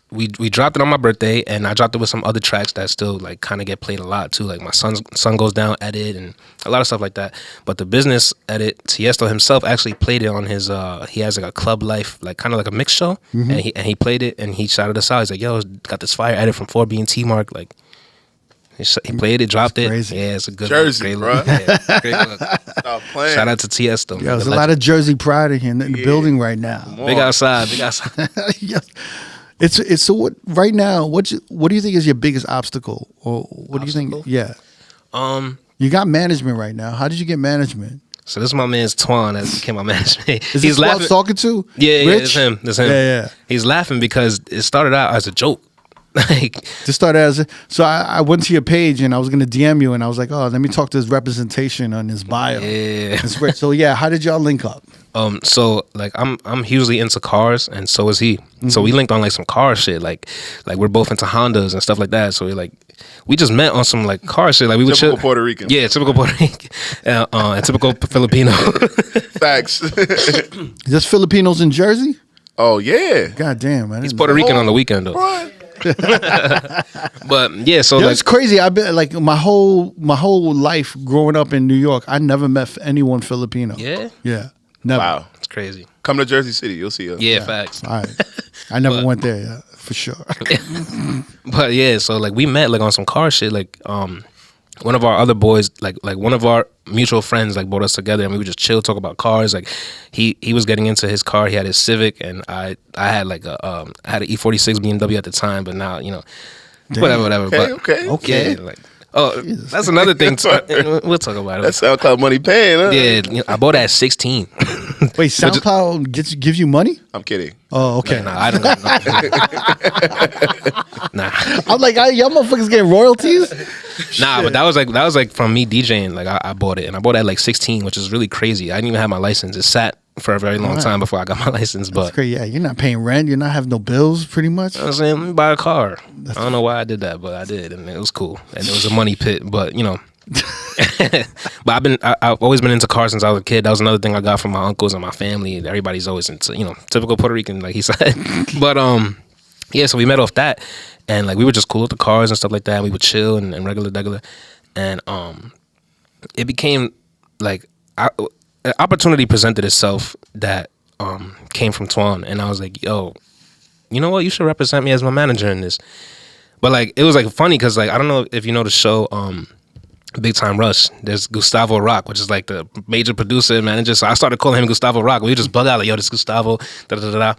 we dropped it on my birthday, and I dropped it with some other tracks that still like kind of get played a lot too, like my Sun Goes Down edit and a lot of stuff like that. But the business edit, Tiesto himself actually played it on his he has like a Club Life, like kind of like a mix show, and he played it and he shouted us out. He's like, yo, got this fire edit from 4B and T Marq, like he played it, dropped it. Crazy. Yeah, it's a good Jersey, look. bro. Yeah, great look. Stop playing. Shout out to Tiesto. Yeah, there's a lot of Jersey pride in here in the building right now. big outside. Yeah. It's so what right now, what do you think is your biggest obstacle? Or what do you think? Yeah. You got management right now. How did you get management? So this is my man's Twan that became my management. Is this who I was talking to? Yeah, Rich? it's him. That's him. Yeah. He's laughing because it started out as a joke. Like, To start as so I went to your page and I was gonna DM you and I was like, oh, let me talk to his representation on his bio. yeah. It's great. So yeah, how did y'all link up? So like I'm hugely into cars, and so is he. So we linked on like some car shit. Like we're both into Hondas and stuff like that. So we just met on some like car shit. Like we would Typical chill. Puerto Rican. Yeah, typical Puerto Rican. And typical Filipino. Facts. Is this Filipinos in Jersey? Oh yeah. God damn, man. He's Puerto Rican on the weekend though. What? But yeah, so Yeah, like it's crazy. I've been like my whole life growing up in New York. I never met anyone Filipino. yeah, Yeah. Never. Wow. it's crazy. Come to Jersey City, you'll see us. Yeah, facts. All right. I never went there, yeah, for sure. But yeah, so like we met like on some car shit. Like one of our other boys, like one of our mutual friends, like brought us together, and we would just chill, talk about cars. Like he was getting into his car. He had his Civic, and I had like I had an E46 BMW at the time, but now you know, whatever. Okay. Okay. Yeah, like that's another thing. We'll talk about it. That's SoundCloud money paying, huh? Yeah, you know, I bought it at 16. Wait, SoundCloud gives you money? I'm kidding. Oh, okay. Nah, I don't know. Nah. I'm like, y'all motherfuckers getting royalties? Nah, but that was like from me DJing. Like I bought it, and I bought it at like 16, which is really crazy. I didn't even have my license. It sat for a very long time before I got my license. But That's great. Yeah, you're not paying rent. You're not having no bills, pretty much. I was saying, let me buy a car. I don't know why I did that, but I did, and it was cool. And it was a money pit, but you know. But I've always been into cars since I was a kid. That was another thing I got from my uncles and my family. Everybody's always into, typical Puerto Rican, like he said. But yeah, so we met off that, and like we were just cool with the cars and stuff like that. And we would chill and regular, and it became like an opportunity presented itself that came from Twan, and I was like, yo, you know what? You should represent me as my manager in this. But like it was like funny because like I don't know if you know the show Big Time Rush. There's Gustavo Rock, which is like the major producer and manager. So I started calling him Gustavo Rock. We just bug out like, yo, this is Gustavo, da da da da.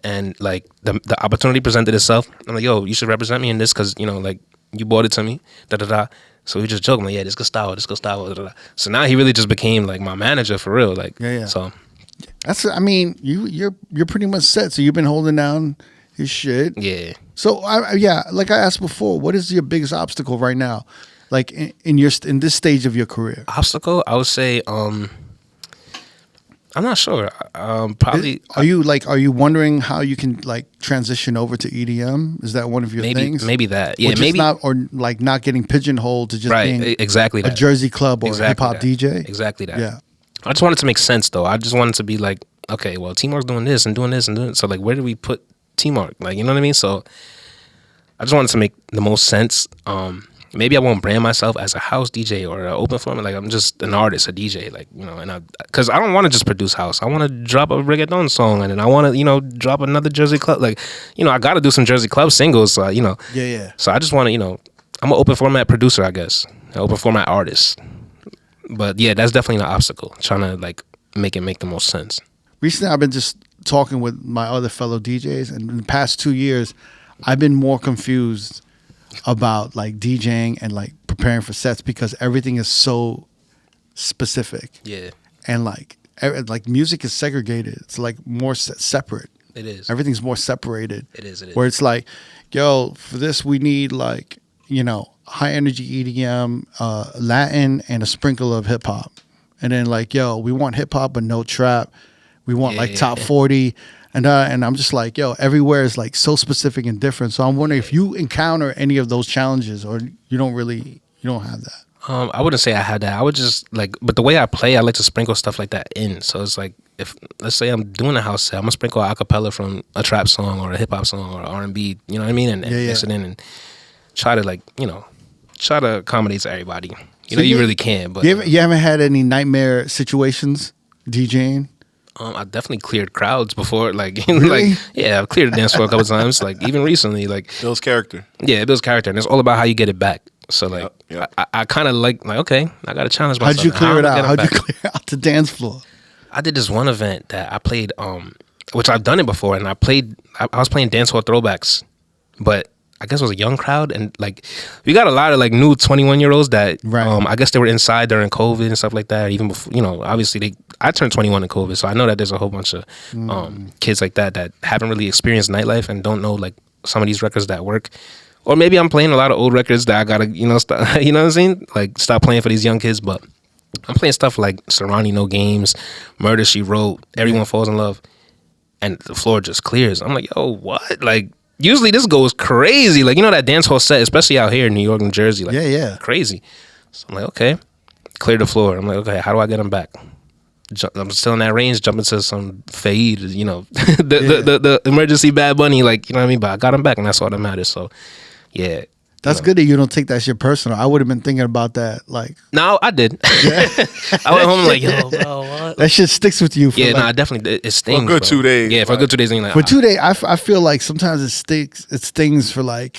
And like the opportunity presented itself. I'm like, yo, you should represent me in this because like you bought it to me, da da da. So we just joked, like, yeah, this Gustavo, da da da. So now he really just became like my manager for real, like Yeah. So That's. I mean, you're pretty much set. So you've been holding down his shit. yeah. So like I asked before, what is your biggest obstacle right now, like in this stage of your career? Obstacle, I would say, I'm not sure. Probably. Are you wondering how you can like transition over to EDM? Is that one of your things? Maybe that. Yeah, Or just maybe not, or like not getting pigeonholed to just right. being Exactly a that. Jersey club or Exactly hip hop that. DJ. Exactly that. Yeah. I just wanted to make sense though. I just wanted to be like, okay, well, T Marq's doing this and doing this and doing. So like, where do we put T Marq? Like, you know what I mean? So I just wanted to make the most sense. Maybe I won't brand myself as a house DJ or an open format. Like I'm just an artist, a DJ. Like and because I don't want to just produce house. I want to drop a reggaeton song and then I want to drop another Jersey club. Like I got to do some Jersey club singles. So Yeah. So I just want to I'm an open format producer, I guess, an open format artist. But yeah, that's definitely an obstacle. Trying to like make it make the most sense. Recently, I've been just talking with my other fellow DJs, and in the past 2 years, I've been more confused about like DJing and like preparing for sets because everything is so specific. Yeah, And like music is segregated. It's like more separate. it is. Everything's more separated. It is. Where it's like, yo, for this we need like high energy EDM, Latin, and a sprinkle of hip hop. And then like, yo, we want hip hop but no trap. We want like top 40. And I'm just like, yo, everywhere is like so specific and different. So I'm wondering if you encounter any of those challenges or you don't have that. I wouldn't say I had that. I would just like, but the way I play, I like to sprinkle stuff like that in. So it's like, if let's say I'm doing a house set, I'm gonna sprinkle a cappella from a trap song or a hip hop song or R&B. You know what I mean? And mix it in and try to like, try to accommodate to everybody. You really can. But You haven't had any nightmare situations DJing? I definitely cleared crowds before. Like, Really? like yeah, I've cleared the dance floor a couple times. Like even recently, like Bill's character. yeah, it builds character, and it's all about how you get it back. So like, Yep. I kind of like okay, I got to challenge myself. How'd you clear it out? How How'd you clear out the dance floor? I did this one event that I played, which I've done it before, and I was playing dancehall throwbacks, but I guess it was a young crowd, and like we got a lot of like new 21-year-olds that Right. I guess they were inside during COVID and stuff like that. Even before, obviously I turned 21 in COVID, so I know that there's a whole bunch of kids like that haven't really experienced nightlife and don't know like some of these records that work. Or maybe I'm playing a lot of old records that I gotta stop, you know what I'm saying? Like stop playing for these young kids, but I'm playing stuff like Serrani No Games, Murder She Wrote, Everyone Falls in Love, and the floor just clears. I'm like, yo, what? Like usually this goes crazy. Like, that dance hall set, especially out here in New York, New Jersey. Like, Yeah. crazy. So I'm like, okay, clear the floor. I'm like, okay, how do I get them back? I'm still in that range, jumping to some fade, the emergency Bad Bunny, like, you know what I mean? But I got them back, and that's all that matters. So, yeah. That's good that you don't take that shit personal. I would have been thinking about that. Like, No, I did. I went home like, yo, bro, what? that shit sticks with you. For Yeah, like, definitely, it stings. For a good bro. 2 days. Yeah, for a good 2 days. And you're like, for 2 days, I feel like sometimes it stings for like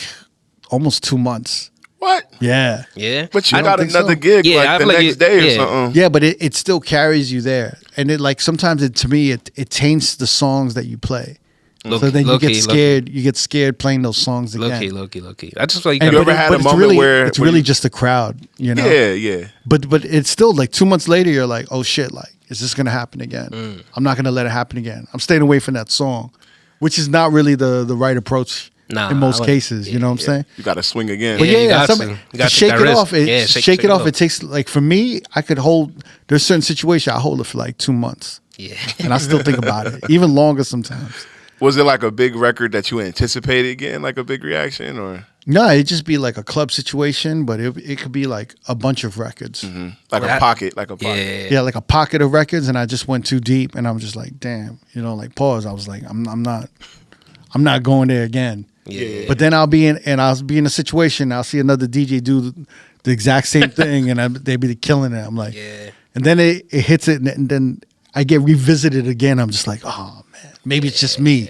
almost 2 months. What? Yeah. yeah. But you I got don't think another so. gig Yeah, I like the feel like next it- day or yeah. something. Yeah, but it still carries you there. And it like sometimes to me it taints the songs that you play. So then you get scared. You get scared playing those songs again. Low key. I just feel like And You but ever had a it's moment really, where- it's where really you- just the crowd, Yeah. But it's still like 2 months later, you're like, oh shit, like is this gonna happen again? I'm not gonna let it happen again. I'm staying away from that song, which is not really the right approach Nah, in most I cases. You know what I'm saying? You got to swing again. But Yeah, you yeah, got some, to. You to got to shake take it that off. risk. It, Yeah, shake it off. It takes like for me, I could hold. There's certain situations I hold it for like 2 months, Yeah. and I still think about it, even longer sometimes. Was it like a big record that you anticipated getting like a big reaction or? No, it'd just be like a club situation, but it could be like a bunch of records. Like a pocket, like a pocket. Yeah, like a pocket of records, and I just went too deep, and I'm just like, damn, like pause. I was like, I'm not going there again. Yeah. But then I'll be in a situation. I'll see another DJ do the exact same thing, and they be killing it. I'm like, and then it hits it, and then I get revisited again. I'm just like, oh man, maybe it's just me.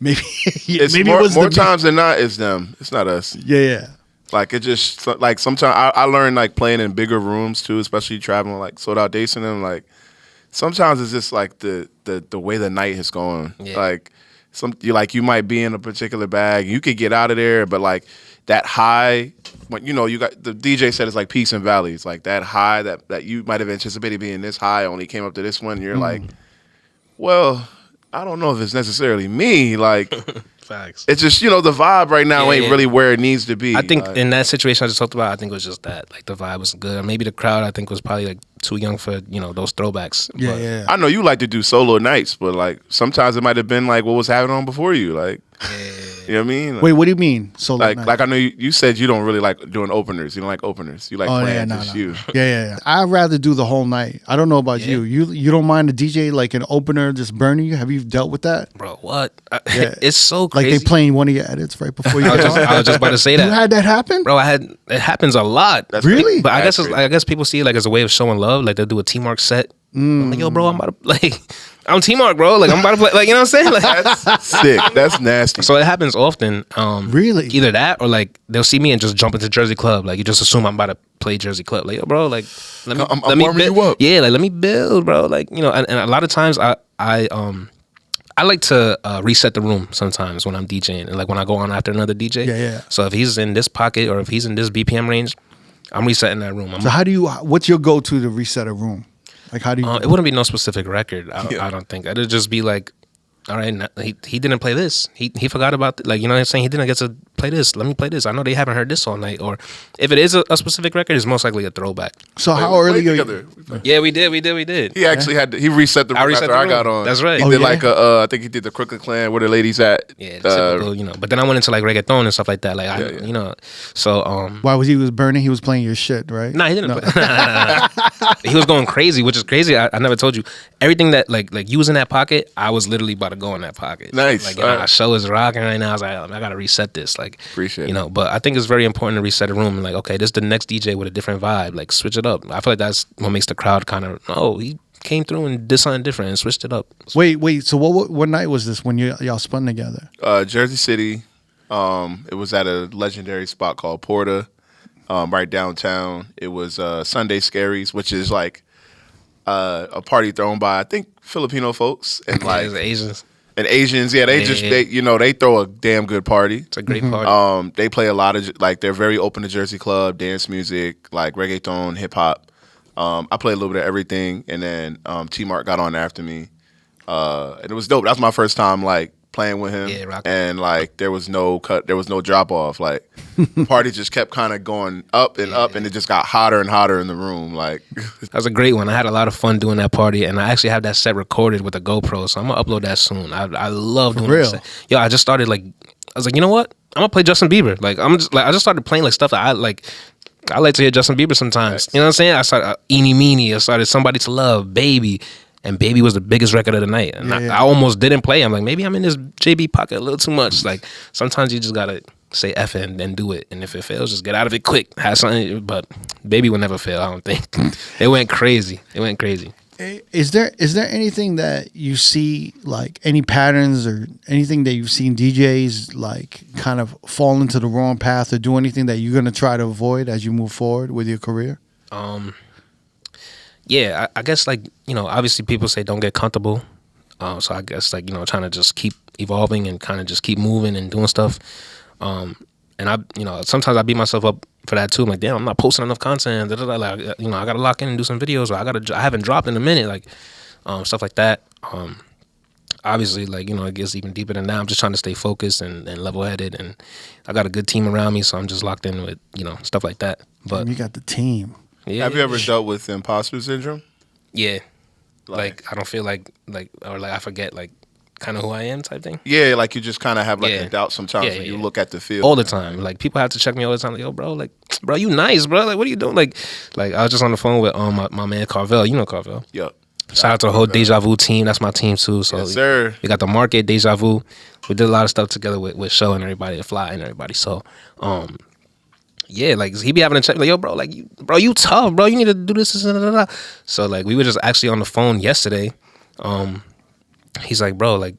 Maybe It's maybe more, it was more the times than not, it's them. It's not us. Yeah. Like it just like sometimes I learned like playing in bigger rooms too, especially traveling like Sold Out Days and them. Like sometimes it's just like the way the night is going. Yeah. Like you might be in a particular bag, you could get out of there, but like that high, when you got the DJ said it's like peaks and valleys. Like that high that you might have anticipated being this high only came up to this one. And you're like, well, I don't know if it's necessarily me. Like. Facts. It's just, the vibe right now ain't really where it needs to be. I think in that situation I just talked about, I think it was just that. Like, the vibe was good. Or maybe the crowd, I think, was probably, like, too young for, those throwbacks. Yeah, But, yeah. I know you like to do solo nights, but, like, sometimes it might have been, like, what was happening on before you. Like, you know what I mean? Wait, what do you mean? Solo night? Like I know you said you don't really like doing openers. You don't like openers. You like playing just you. Yeah. I'd rather do the whole night. I don't know about you. You don't mind a DJ like an opener just burning you? Have you dealt with that? Bro, what? Yeah. It's so Like crazy. they playing one of your edits right before you. I was just about to say that. You had that happen? Bro, it happens a lot. That's Really? But That's I guess people see it like as a way of showing love. Like they'll do a T Marq set. I'm like, yo, bro, I'm about to I'm T Marq, bro. Like I'm about to play. Like, you know what I'm saying? Like, That's sick. That's nasty. so it happens often. Really? Either that or like they'll see me and just jump into Jersey Club. Like you just assume I'm about to play Jersey Club. Like, yo, bro, like let me I'm build. warming you up. Yeah, like let me build, bro. Like and a lot of times I like to reset the room sometimes when I'm DJing and like when I go on after another DJ. Yeah. So if he's in this pocket or if he's in this BPM range, I'm resetting that room. So what's your go-to to reset a room? Like how do you? It wouldn't be no specific record. I don't think. It'd just be like, all right, he didn't play this. He forgot about like, you know what I'm saying? He didn't get to play this. Let me play this. I know they haven't heard this all night. Or if it is a specific record, it's most likely a throwback. So how We early played are together. you? Yeah, we did. He actually he reset the room reset after the I room. got on. That's right. He Oh, did yeah? like I think he did the Crooked Clan, where the ladies at. Yeah, the typical, But then I went into like reggaeton and stuff like that. Like So Why was he burning? He was playing your shit, right? nah, he didn't. Nah. He was going crazy, which is crazy. I never told you everything that like you was in that pocket. I was literally about to go in that pocket. Nice. Like our show is rocking right now. I was like, I gotta reset this. Like, Appreciate it. But I think it's very important to reset a room and like, okay, this is the next DJ with a different vibe. Like, switch it up. I feel like that's what makes the crowd kind of he came through and did something different and switched it up. Wait. So what night was this when y'all spun together? Jersey City. It was at a legendary spot called Porta, right downtown. It was Sunday Scaries, which is like a party thrown by I think Filipino folks and like the Asians. and Asians. Yeah, they throw a damn good party. It's a great party. They play a lot of like they're very open to Jersey club, dance music, like reggaeton, hip hop. I play a little bit of everything, and then T Marq got on after me, and it was dope. That was my first time like playing with him, and like there was no drop off. Like party just kept kind of going up and up, and it just got hotter and hotter in the room. Like That was a great one. I had a lot of fun doing that party, and I actually have that set recorded with a GoPro, so I'm gonna upload that soon. I love doing that set. Yo, I just started like, I was like, you know what? I'm gonna play Justin Bieber. Like I just started playing like stuff that I like. I like to hear Justin Bieber sometimes. You know what I'm saying? I started Eenie Meenie. I started Somebody to Love, Baby. And Baby was the biggest record of the night. And I almost didn't play. I'm like, maybe I'm in this JB pocket a little too much. Like, sometimes you just got to say F it and then do it. And if it fails, just get out of it quick. Have something. But Baby will never fail, I don't think. It went crazy. Is there anything that you see, like any patterns or anything that you've seen DJs like kind of fall into the wrong path or do anything that you're going to try to avoid as you move forward with your career? Yeah, I guess like, obviously people say don't get comfortable. So I guess like, trying to just keep evolving and kind of just keep moving and doing stuff. And I, sometimes I beat myself up for that too. I'm like, damn, I'm not posting enough content. Like, I got to lock in and do some videos, or I haven't dropped in a minute. Like, stuff like that. Obviously, like, it gets even deeper than that. I'm just trying to stay focused and level-headed, and I got a good team around me, so I'm just locked in with, stuff like that. But You got the team. yeah, have you ever dealt with imposter syndrome? yeah. Like I don't feel like I forget like kind of who I am type thing. Yeah, like you just kind of have like Yeah. a doubt sometimes Yeah, when you yeah. look at the field. All the time. Like people have to check me all the time. Like, yo, bro, like, bro, you nice, bro. Like, what are you doing? Like I was just on the phone with my man Carvel. You know Carvel. Yep. Shout out to the whole Deja Vu team. That's my team too. So Yes, sir. we got the market, Deja Vu. We did a lot of stuff together with Show and everybody, the Fly and everybody. So yeah, like he be having to check like, yo, bro, like you tough, bro. You need to do this. So like we were just actually on the phone yesterday. He's like, bro, like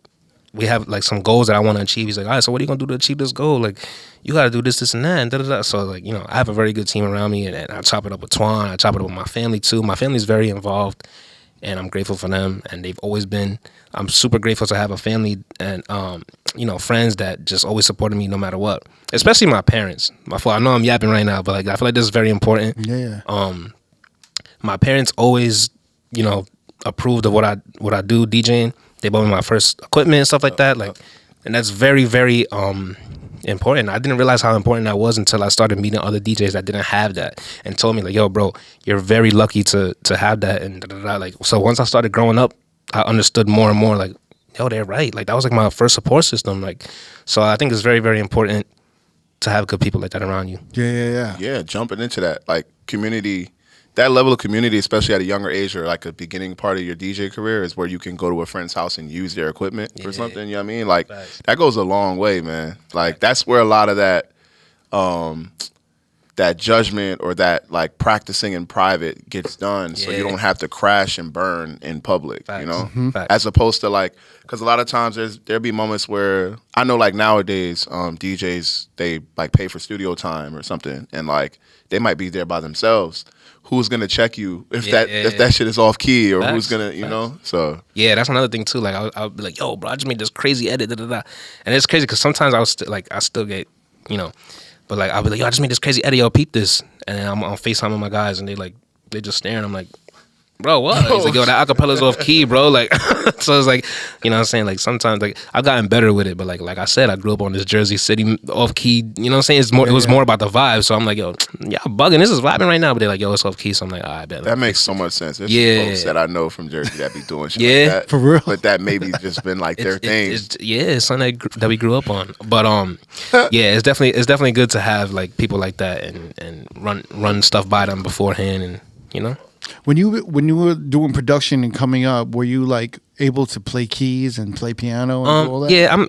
we have like some goals that I want to achieve. He's like, all right, so what are you gonna do to achieve this goal? Like you gotta do this, and that, and da. So like, you know, I have a very good team around me, and I chop it up with Twan. I chop it up with my family too. My family's very involved, and I'm grateful for them. And they've always been. I'm super grateful to have a family and you know, friends that just always supported me no matter what. Especially my parents. I know I'm yapping right now, but like I feel like this is very important. Yeah. My parents always, you know, approved of what I do DJing. They bought me my first equipment and stuff like that. Like, and that's very, very important. I didn't realize how important that was until I started meeting other DJs that didn't have that and told me like, yo, bro, you're very lucky to have that and da. Like, so once I started growing up, I understood more and more like, yo, they're right. Like that was like my first support system. Like, so I think it's very, very important to have good people like that around you. Yeah. Jumping into that like community, that level of community, especially at a younger age or like a beginning part of your DJ career, is where you can go to a friend's house and use their equipment or something. You know what I mean? Like that goes a long way, man. Like that's where a lot of that that judgment or that like practicing in private gets done, so you don't have to crash and burn in public. You know, as opposed to like, because a lot of times there'll be moments where I know like nowadays DJs, they like pay for studio time or something, and like they might be there by themselves. Who's gonna check you if that shit is off key, or who's gonna, you know? So yeah, that's another thing too. Like I'll be like, yo, bro, I just made this crazy edit, and it's crazy because sometimes I still get, you know, but like I'll be like, yo, I just made this crazy edit, yo, peep this, and then I'm on FaceTime with my guys, and they just staring. I'm like, bro, what? He's like, yo, that acappella's off key, bro. Like, so it's like, you know what I'm saying? Like, sometimes, like, I've gotten better with it, but like I said, I grew up on this Jersey City off key, you know what I'm saying? It was more about the vibe, so I'm like, yo, yeah, bugging, this is vibing right now, but they're like, yo, it's off key, so I'm like, all right, bet. that makes so much sense. There's folks that I know from Jersey that be doing shit like that. For real. But that maybe just been like their thing. It's something that we grew up on. But yeah, it's definitely good to have like people like that and run stuff by them beforehand, and you know. When you were doing production and coming up, were you like able to play keys and play piano and all that? Yeah, I'm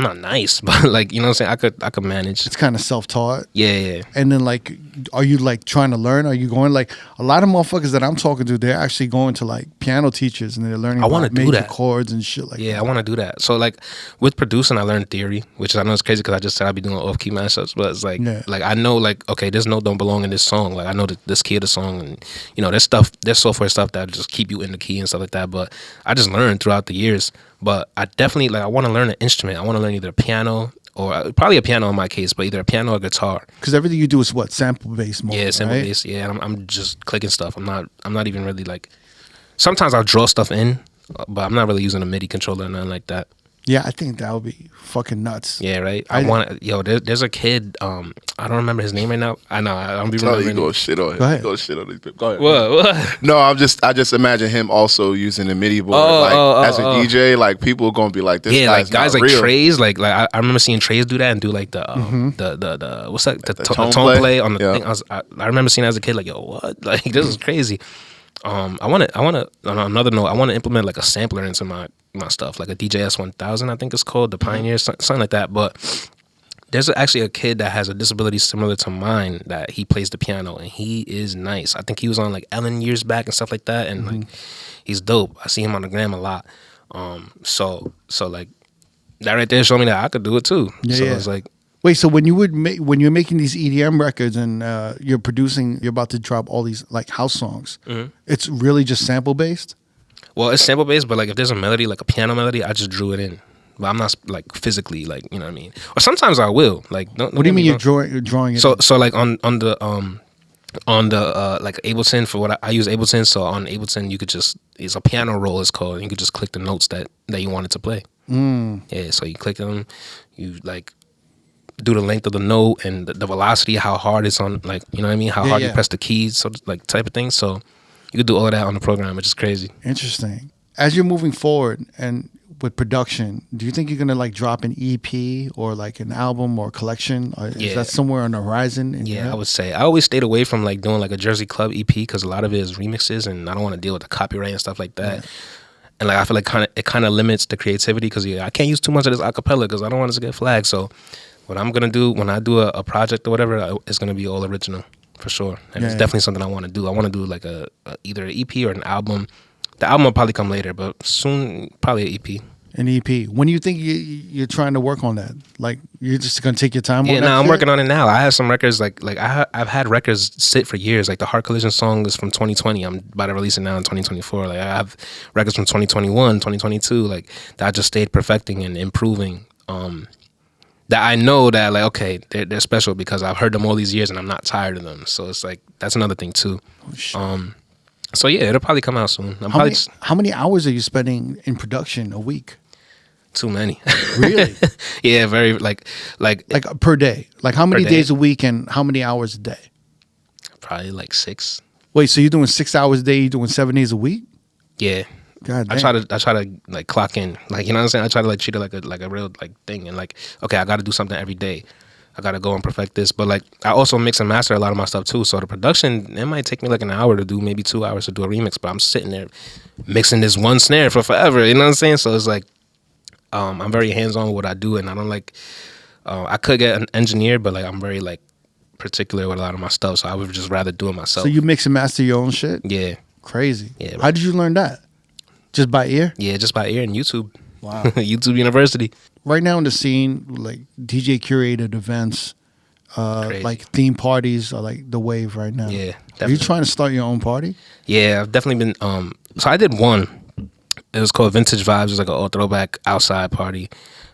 not nice, but like, you know what I'm saying, I could manage. It's kind of self-taught. Yeah. And then like, are you like trying to learn? Are you going like a lot of motherfuckers that I'm talking to? They're actually going to like piano teachers and they're learning about major chords and shit like that. Yeah, I want to do that. So like with producing, I learned theory, which I know is crazy because I just said I'd be doing off-key mashups, but it's like like I know like, okay, this note don't belong in this song. Like I know this key of the song, and you know, there's software stuff that just keep you in the key and stuff like that. But I just learned throughout the years. But I definitely like, I want to learn an instrument. I want to learn either a piano or probably a piano in my case, but either a piano or guitar. Because everything you do is what, sample based more. Yeah, sample based. Yeah, I'm just clicking stuff. I'm not even really like. Sometimes I'll draw stuff in, but I'm not really using a MIDI controller or nothing like that. Yeah, I think that would be fucking nuts. Yeah, right. There's a kid. I don't remember his name right now. I know. I don't be remembering. You go shit on him. Go ahead. Go shit on these people. Go ahead. What? No, I just imagine him also using a MIDI board as a DJ. Like people are gonna be like, this guy's like guys not like real. Trey's. Like I remember seeing Trey's do that and do like the what's that? The tone play on the thing. I remember seeing it as a kid. Like, yo, what? Like this is crazy. I want to on another note, I want to implement like a sampler into my stuff, like a DJS 1000, I think it's called, the Pioneer, something like that. But there's actually a kid that has a disability similar to mine that he plays the piano, and he is nice. I think he was on like Ellen years back and stuff like that, and like he's dope. I see him on the gram a lot. So like that right there showed me that I could do it too. It's like. Wait, so when you're making these EDM records and you're about to drop all these like house songs, it's really just sample based? Well, it's sample based, but like if there's a melody, like a piano melody, I just drew it in. But I'm not like physically, like, you know what I mean? Or sometimes I will. Like, what do you mean you're drawing it? So like on the like Ableton, for what I use Ableton. So on Ableton, you could just, it's a piano roll, it's called. And you could just click the notes that you wanted to play. Yeah, so you click them, you like do the length of the note and the velocity, how hard it's on, like, you know what I mean? How hard you press the keys, so like type of thing. So you could do all of that on the program, which is crazy. Interesting. As you're moving forward, and with production, do you think you're gonna like drop an EP or like an album or collection? Or is that somewhere on the horizon? I would say I always stayed away from like doing like a Jersey club EP because a lot of it is remixes, and I don't want to deal with the copyright and stuff like that. Yeah. And like I feel like it kind of limits the creativity because I can't use too much of this acapella because I don't want it to get flagged. So what I'm gonna do when I do a project or whatever, it's gonna be all original for sure, and it's definitely something I want to do. I want to do like either an EP or an album. The album will probably come later, but soon probably an EP. An EP. When do you think you're trying to work on that? Like you're just gonna take your time on that? Yeah, no, I'm working on it now. I have some records like I've had records sit for years. Like the Heart Collision song is from 2020. I'm about to release it now in 2024. Like I have records from 2021, 2022. Like that I just stayed perfecting and improving. That I know that like okay, they're special because I've heard them all these years and I'm not tired of them. So it's like that's another thing too. Oh, shit. So yeah, it'll probably come out soon. How many hours are you spending in production a week? Too many. Really? Yeah, very like per day. Like how many days a week and how many hours a day? Probably like 6. Wait, so you're doing 6 hours a day? You're doing 7 days a week? Yeah. God damn. I try to like clock in. Like you know what I'm saying? I try to like treat it like a real like thing and like okay, I got to do something every day. I gotta go and perfect this, but like I also mix and master a lot of my stuff too. So the production, it might take me like an hour to do, maybe 2 hours to do a remix. But I'm sitting there mixing this one snare for forever. You know what I'm saying? So it's like I'm very hands on with what I do, and I don't like. I could get an engineer, but like I'm very like particular with a lot of my stuff. So I would just rather do it myself. So you mix and master your own shit? Yeah. Crazy. Yeah. How did you learn that? Just by ear? Yeah, just by ear and YouTube. Wow. YouTube University. Right now in the scene, like DJ curated events, like theme parties are like the wave right now. Yeah, definitely. Are you trying to start your own party? Yeah, I've definitely been. So I did one. It was called Vintage Vibes. It was like a old throwback outside party.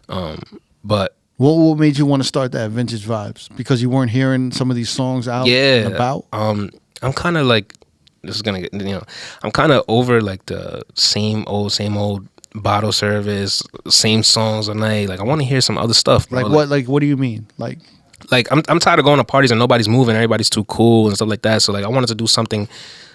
But what made you want to start that Vintage Vibes? Because you weren't hearing some of these songs out and about? I'm kind of like, this is gonna get, I'm kind of over like the same old bottle service, same songs all night. Like I want to hear some other stuff, bro. Like what? Like what do you mean? Like I'm tired of going to parties and nobody's moving, everybody's too cool and stuff like that. So like I wanted to do something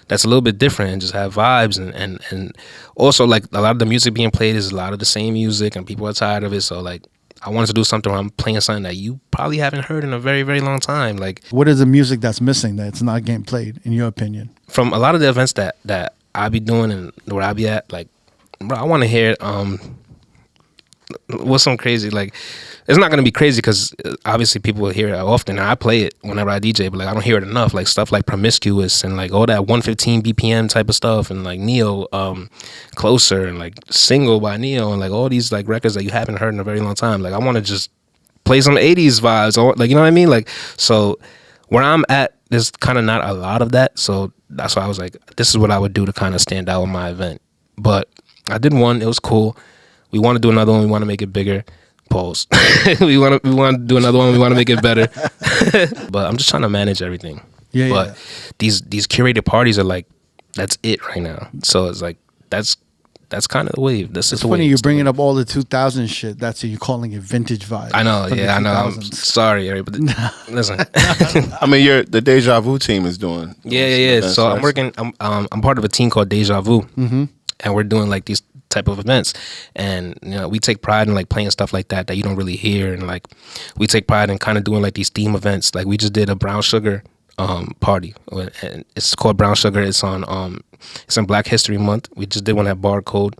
that's a little bit different and just have vibes and also like a lot of the music being played is a lot of the same music and people are tired of it. So like I wanted to do something where I'm playing something that you probably haven't heard in a very, very long time. Like what is the music that's missing that's not getting played in your opinion? From a lot of the events that I be doing and where I be at, like bro, I want to hear what's some crazy, like it's not gonna be crazy because obviously people will hear it often and I play it whenever I DJ, but like I don't hear it enough. Like stuff like Promiscuous and like all that 115 BPM type of stuff and like Neo, Closer and like Single by Neo and like all these like records that you haven't heard in a very long time. Like I want to just play some 80s vibes or like, you know what I mean? Like so where I'm at, there's kind of not a lot of that. So that's why I was like, this is what I would do to kind of stand out on my event. But I did one, it was cool. We want to do another one, we want to make it bigger. Pause. we want to do another one, we want to make it better. But I'm just trying to manage everything. Yeah. But these curated parties are like, that's it right now. So it's like that's kind of the wave. It's funny you're bringing up all the 2000 shit. That's you're calling it vintage vibes. I know, yeah, I know. I'm sorry, Eric, but listen. I mean, the Deja Vu team is doing. Yeah. So I'm working. I'm part of a team called Deja Vu, and we're doing like these type of events, and we take pride in like playing stuff like that you don't really hear, and like we take pride in kind of doing like these theme events. Like we just did a brown sugar party, and it's called Brown Sugar. It's on it's in Black History Month. We just did one at Barcode.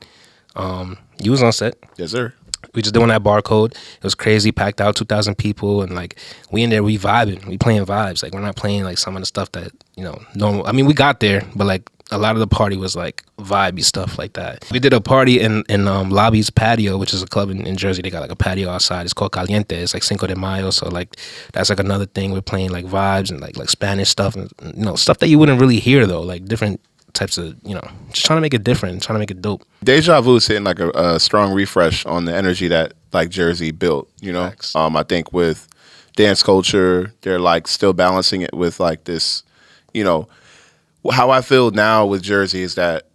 You was on set. Yes, sir. We just did one at Barcode. It was crazy, packed out, 2,000 people, and like we in there, we vibing, we playing vibes. Like we're not playing like some of the stuff that normal. I mean, we got there, but like a lot of the party was like vibey stuff like that. We did a party in Lobby's Patio, which is a club in Jersey. They got like a patio outside. It's called Caliente. It's like Cinco de Mayo. So like that's like another thing. We're playing like vibes and like Spanish stuff and stuff that you wouldn't really hear though. Like different types of just trying to make it different, trying to make it dope. Deja Vu is hitting like a strong refresh on the energy that like Jersey built. Facts. I think with dance culture, they're like still balancing it with like this. How I feel now with Jersey is that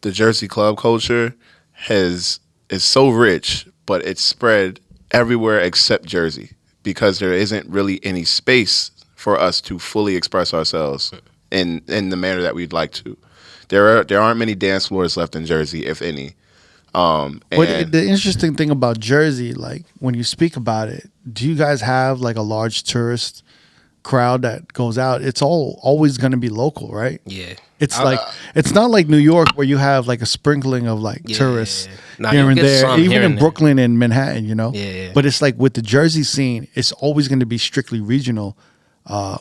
the Jersey club culture is so rich, but it's spread everywhere except Jersey because there isn't really any space for us to fully express ourselves in the manner that we'd like to. There aren't many dance floors left in Jersey, if any. And But the interesting thing about Jersey, like when you speak about it, do you guys have like a large tourist crowd that goes out? It's always going to be local, right? Yeah. It's like it's not like New York where you have like a sprinkling of like tourists Nah, here you and get there, some even here in and there. Brooklyn and Manhattan, you know. Yeah. But it's like with the Jersey scene, it's always going to be strictly regional,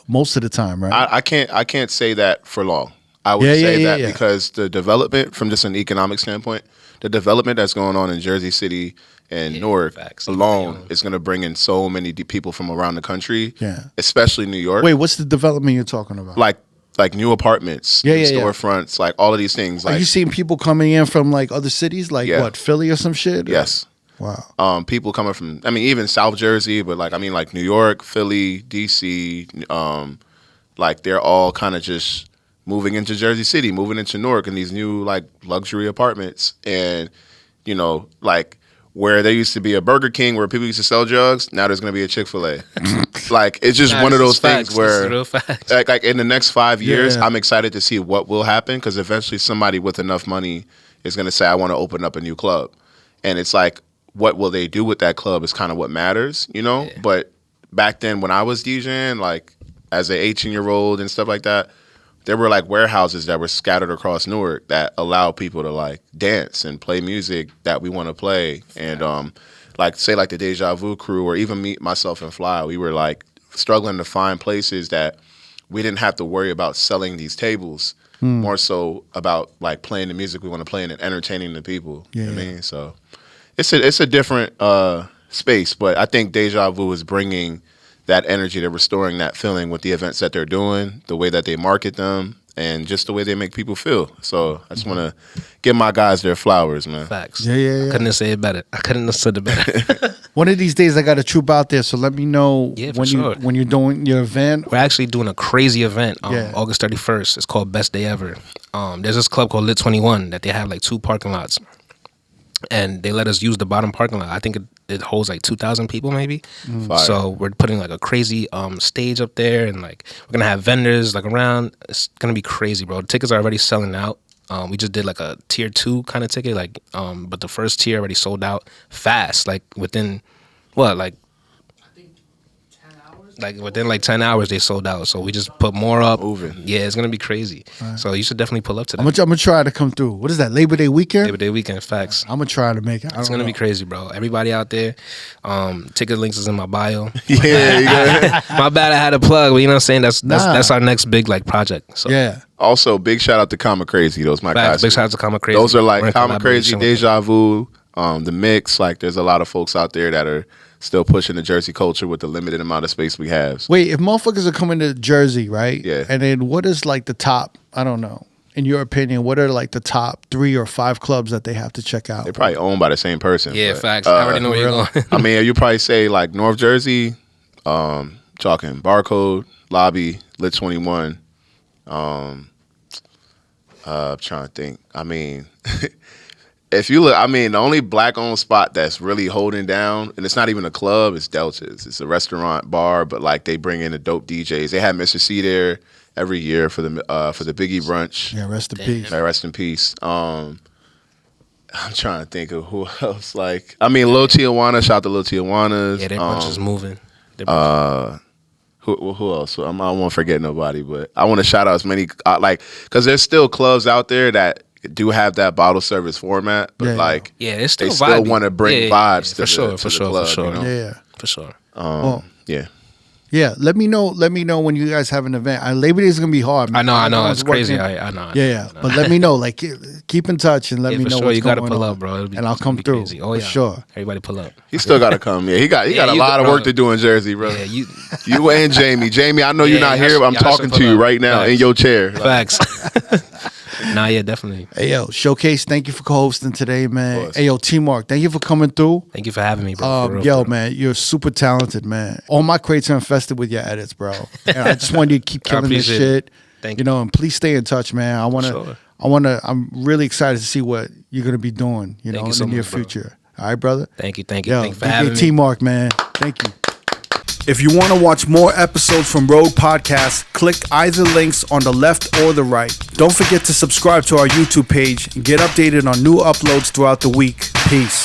most of the time, right? I can't say that for long. I would Yeah, say yeah, that yeah. because the development, from just an economic standpoint, the development that's going on in Jersey City and Newark facts. alone is going to bring in so many people from around the country, Yeah. especially New York. Wait, what's the development you're talking about? Like new apartments, Yeah, new yeah, yeah. storefronts, like all of these things. Are Like you seeing people coming in from like other cities, like Yeah. what, Philly or some shit? yes, Wow. people coming from, I mean, even South Jersey, but like New York, Philly, DC, like they're all kind of just moving into Jersey City, moving into Newark in these new like luxury apartments, and like where there used to be a Burger King where people used to sell drugs, now there's going to be a Chick-fil-A. Like it's just one of those things where real facts. like in the next 5 years, Yeah. I'm excited to see what will happen, because eventually somebody with enough money is going to say, I want to open up a new club. And it's like, what will they do with that club is kind of what matters, But back then when I was DJing, like as an 18-year-old and stuff like that, there were like warehouses that were scattered across Newark that allow people to like dance and play music that we want to play. And like say like the Deja Vu crew, or even me, myself and Fly, we were like struggling to find places that we didn't have to worry about selling these tables, more so about like playing the music we want to play and entertaining the people. You know what I mean? So it's a different space, but I think Deja Vu is bringing that energy, they're restoring that feeling with the events that they're doing, the way that they market them, and just the way they make people feel. So I just want to give my guys their flowers, man. Facts. Yeah. I couldn't have said it better. I couldn't have said it better. One of these days I got a troop out there, so let me know Yeah, for when sure. when you're doing your event. We're actually doing a crazy event Yeah. August 31st. It's called Best Day Ever. There's this club called Lit 21 that they have like 2 parking lots. And they let us use the bottom parking lot. I think it holds like 2,000 people maybe. Fire. So we're putting like a crazy stage up there, and like we're gonna have vendors like around. It's gonna be crazy, bro. The tickets are already selling out. We just did like a tier 2 kind of ticket, like but the first tier already sold out fast, like within within like 10 hours they sold out. So we just put more up. Moving. Yeah, it's gonna be crazy. So you should definitely pull up to that. I'm gonna try to come through. What is that, Labor Day weekend? Labor Day weekend, facts. I'm gonna try to make it. It's gonna be crazy, bro. Everybody out there, ticket links is in my bio. Yeah. My bad, I had a plug, but you know what I'm saying? That's our next big like project. So Yeah. Also, big shout out to Comma Crazy. Those my facts, guys. big shout out to Comma Crazy. Those are We're like in Comma Crazy, collaboration with Deja Vu, the Mix. Like there's a lot of folks out there that are still pushing the Jersey culture with the limited amount of space we have. Wait, if motherfuckers are coming to Jersey, right? Yeah. And then what is like the top, I don't know, in your opinion, what are like the top 3 or 5 clubs that they have to check out? They're probably owned by the same person. Yeah, but, facts. I already know where you're going. I mean, you probably say like North Jersey, talking Barcode, Lobby, Lit 21. I'm trying to think. I mean, if you look, I mean, the only black-owned spot that's really holding down, and it's not even a club, it's Delta's. It's a restaurant bar, but like they bring in the dope DJs. They have Mr. C there every year for the Biggie brunch. Yeah, rest in peace. Yeah, rest in peace. I'm trying to think of who else. Like, I mean, Lil Tijuana. Shout out to Lil Tijuana's. Yeah, their bunch is moving. Who else? I don't want to forget nobody, but I want to shout out as many because there's still clubs out there that do have that bottle service format, but Yeah. like it's still they still vibey. want to bring vibes to for sure, the for sure, club, for sure, you know? Yeah. for sure. Yeah. Yeah. Let me know when you guys have an event. Labor Day is gonna be hard, man. I know, Everyone's it's crazy. working. I know. Yeah. But let me know. Like, keep in touch and let Yeah, me for know sure. what's You gotta going pull on. up, bro. And I'll come through. Crazy. Oh for yeah, sure. Everybody pull up. He still got to come. Yeah, he got a you lot of bro. work to do in Jersey, bro. Yeah, You and Jamie. Jamie, I know you're Yeah, not y'all here, but I'm should- y'all talking should to you pull up. right now in Facts. your chair. Facts. Nah, yeah, definitely. Hey yo, Showcase, thank you for co-hosting today, man. course. Hey yo, T Marq, thank you for coming through. Thank you for having me, bro. For real, Yo, for real. man, you're super talented, man. All my crates are infested with your edits, bro. And I just want you to keep killing this appreciate it. shit. Thank you know, and please stay in touch, man. Sure. I'm really excited to see what you're gonna be doing, you know, you in so the near much, bro. future. All right, brother? Thank you. Thank you Yo, for having DJ T me. Marq, man. Thank you. If you want to watch more episodes from R.O.A.D Podcast, click either links on the left or the right. Don't forget to subscribe to our YouTube page and get updated on new uploads throughout the week. Peace.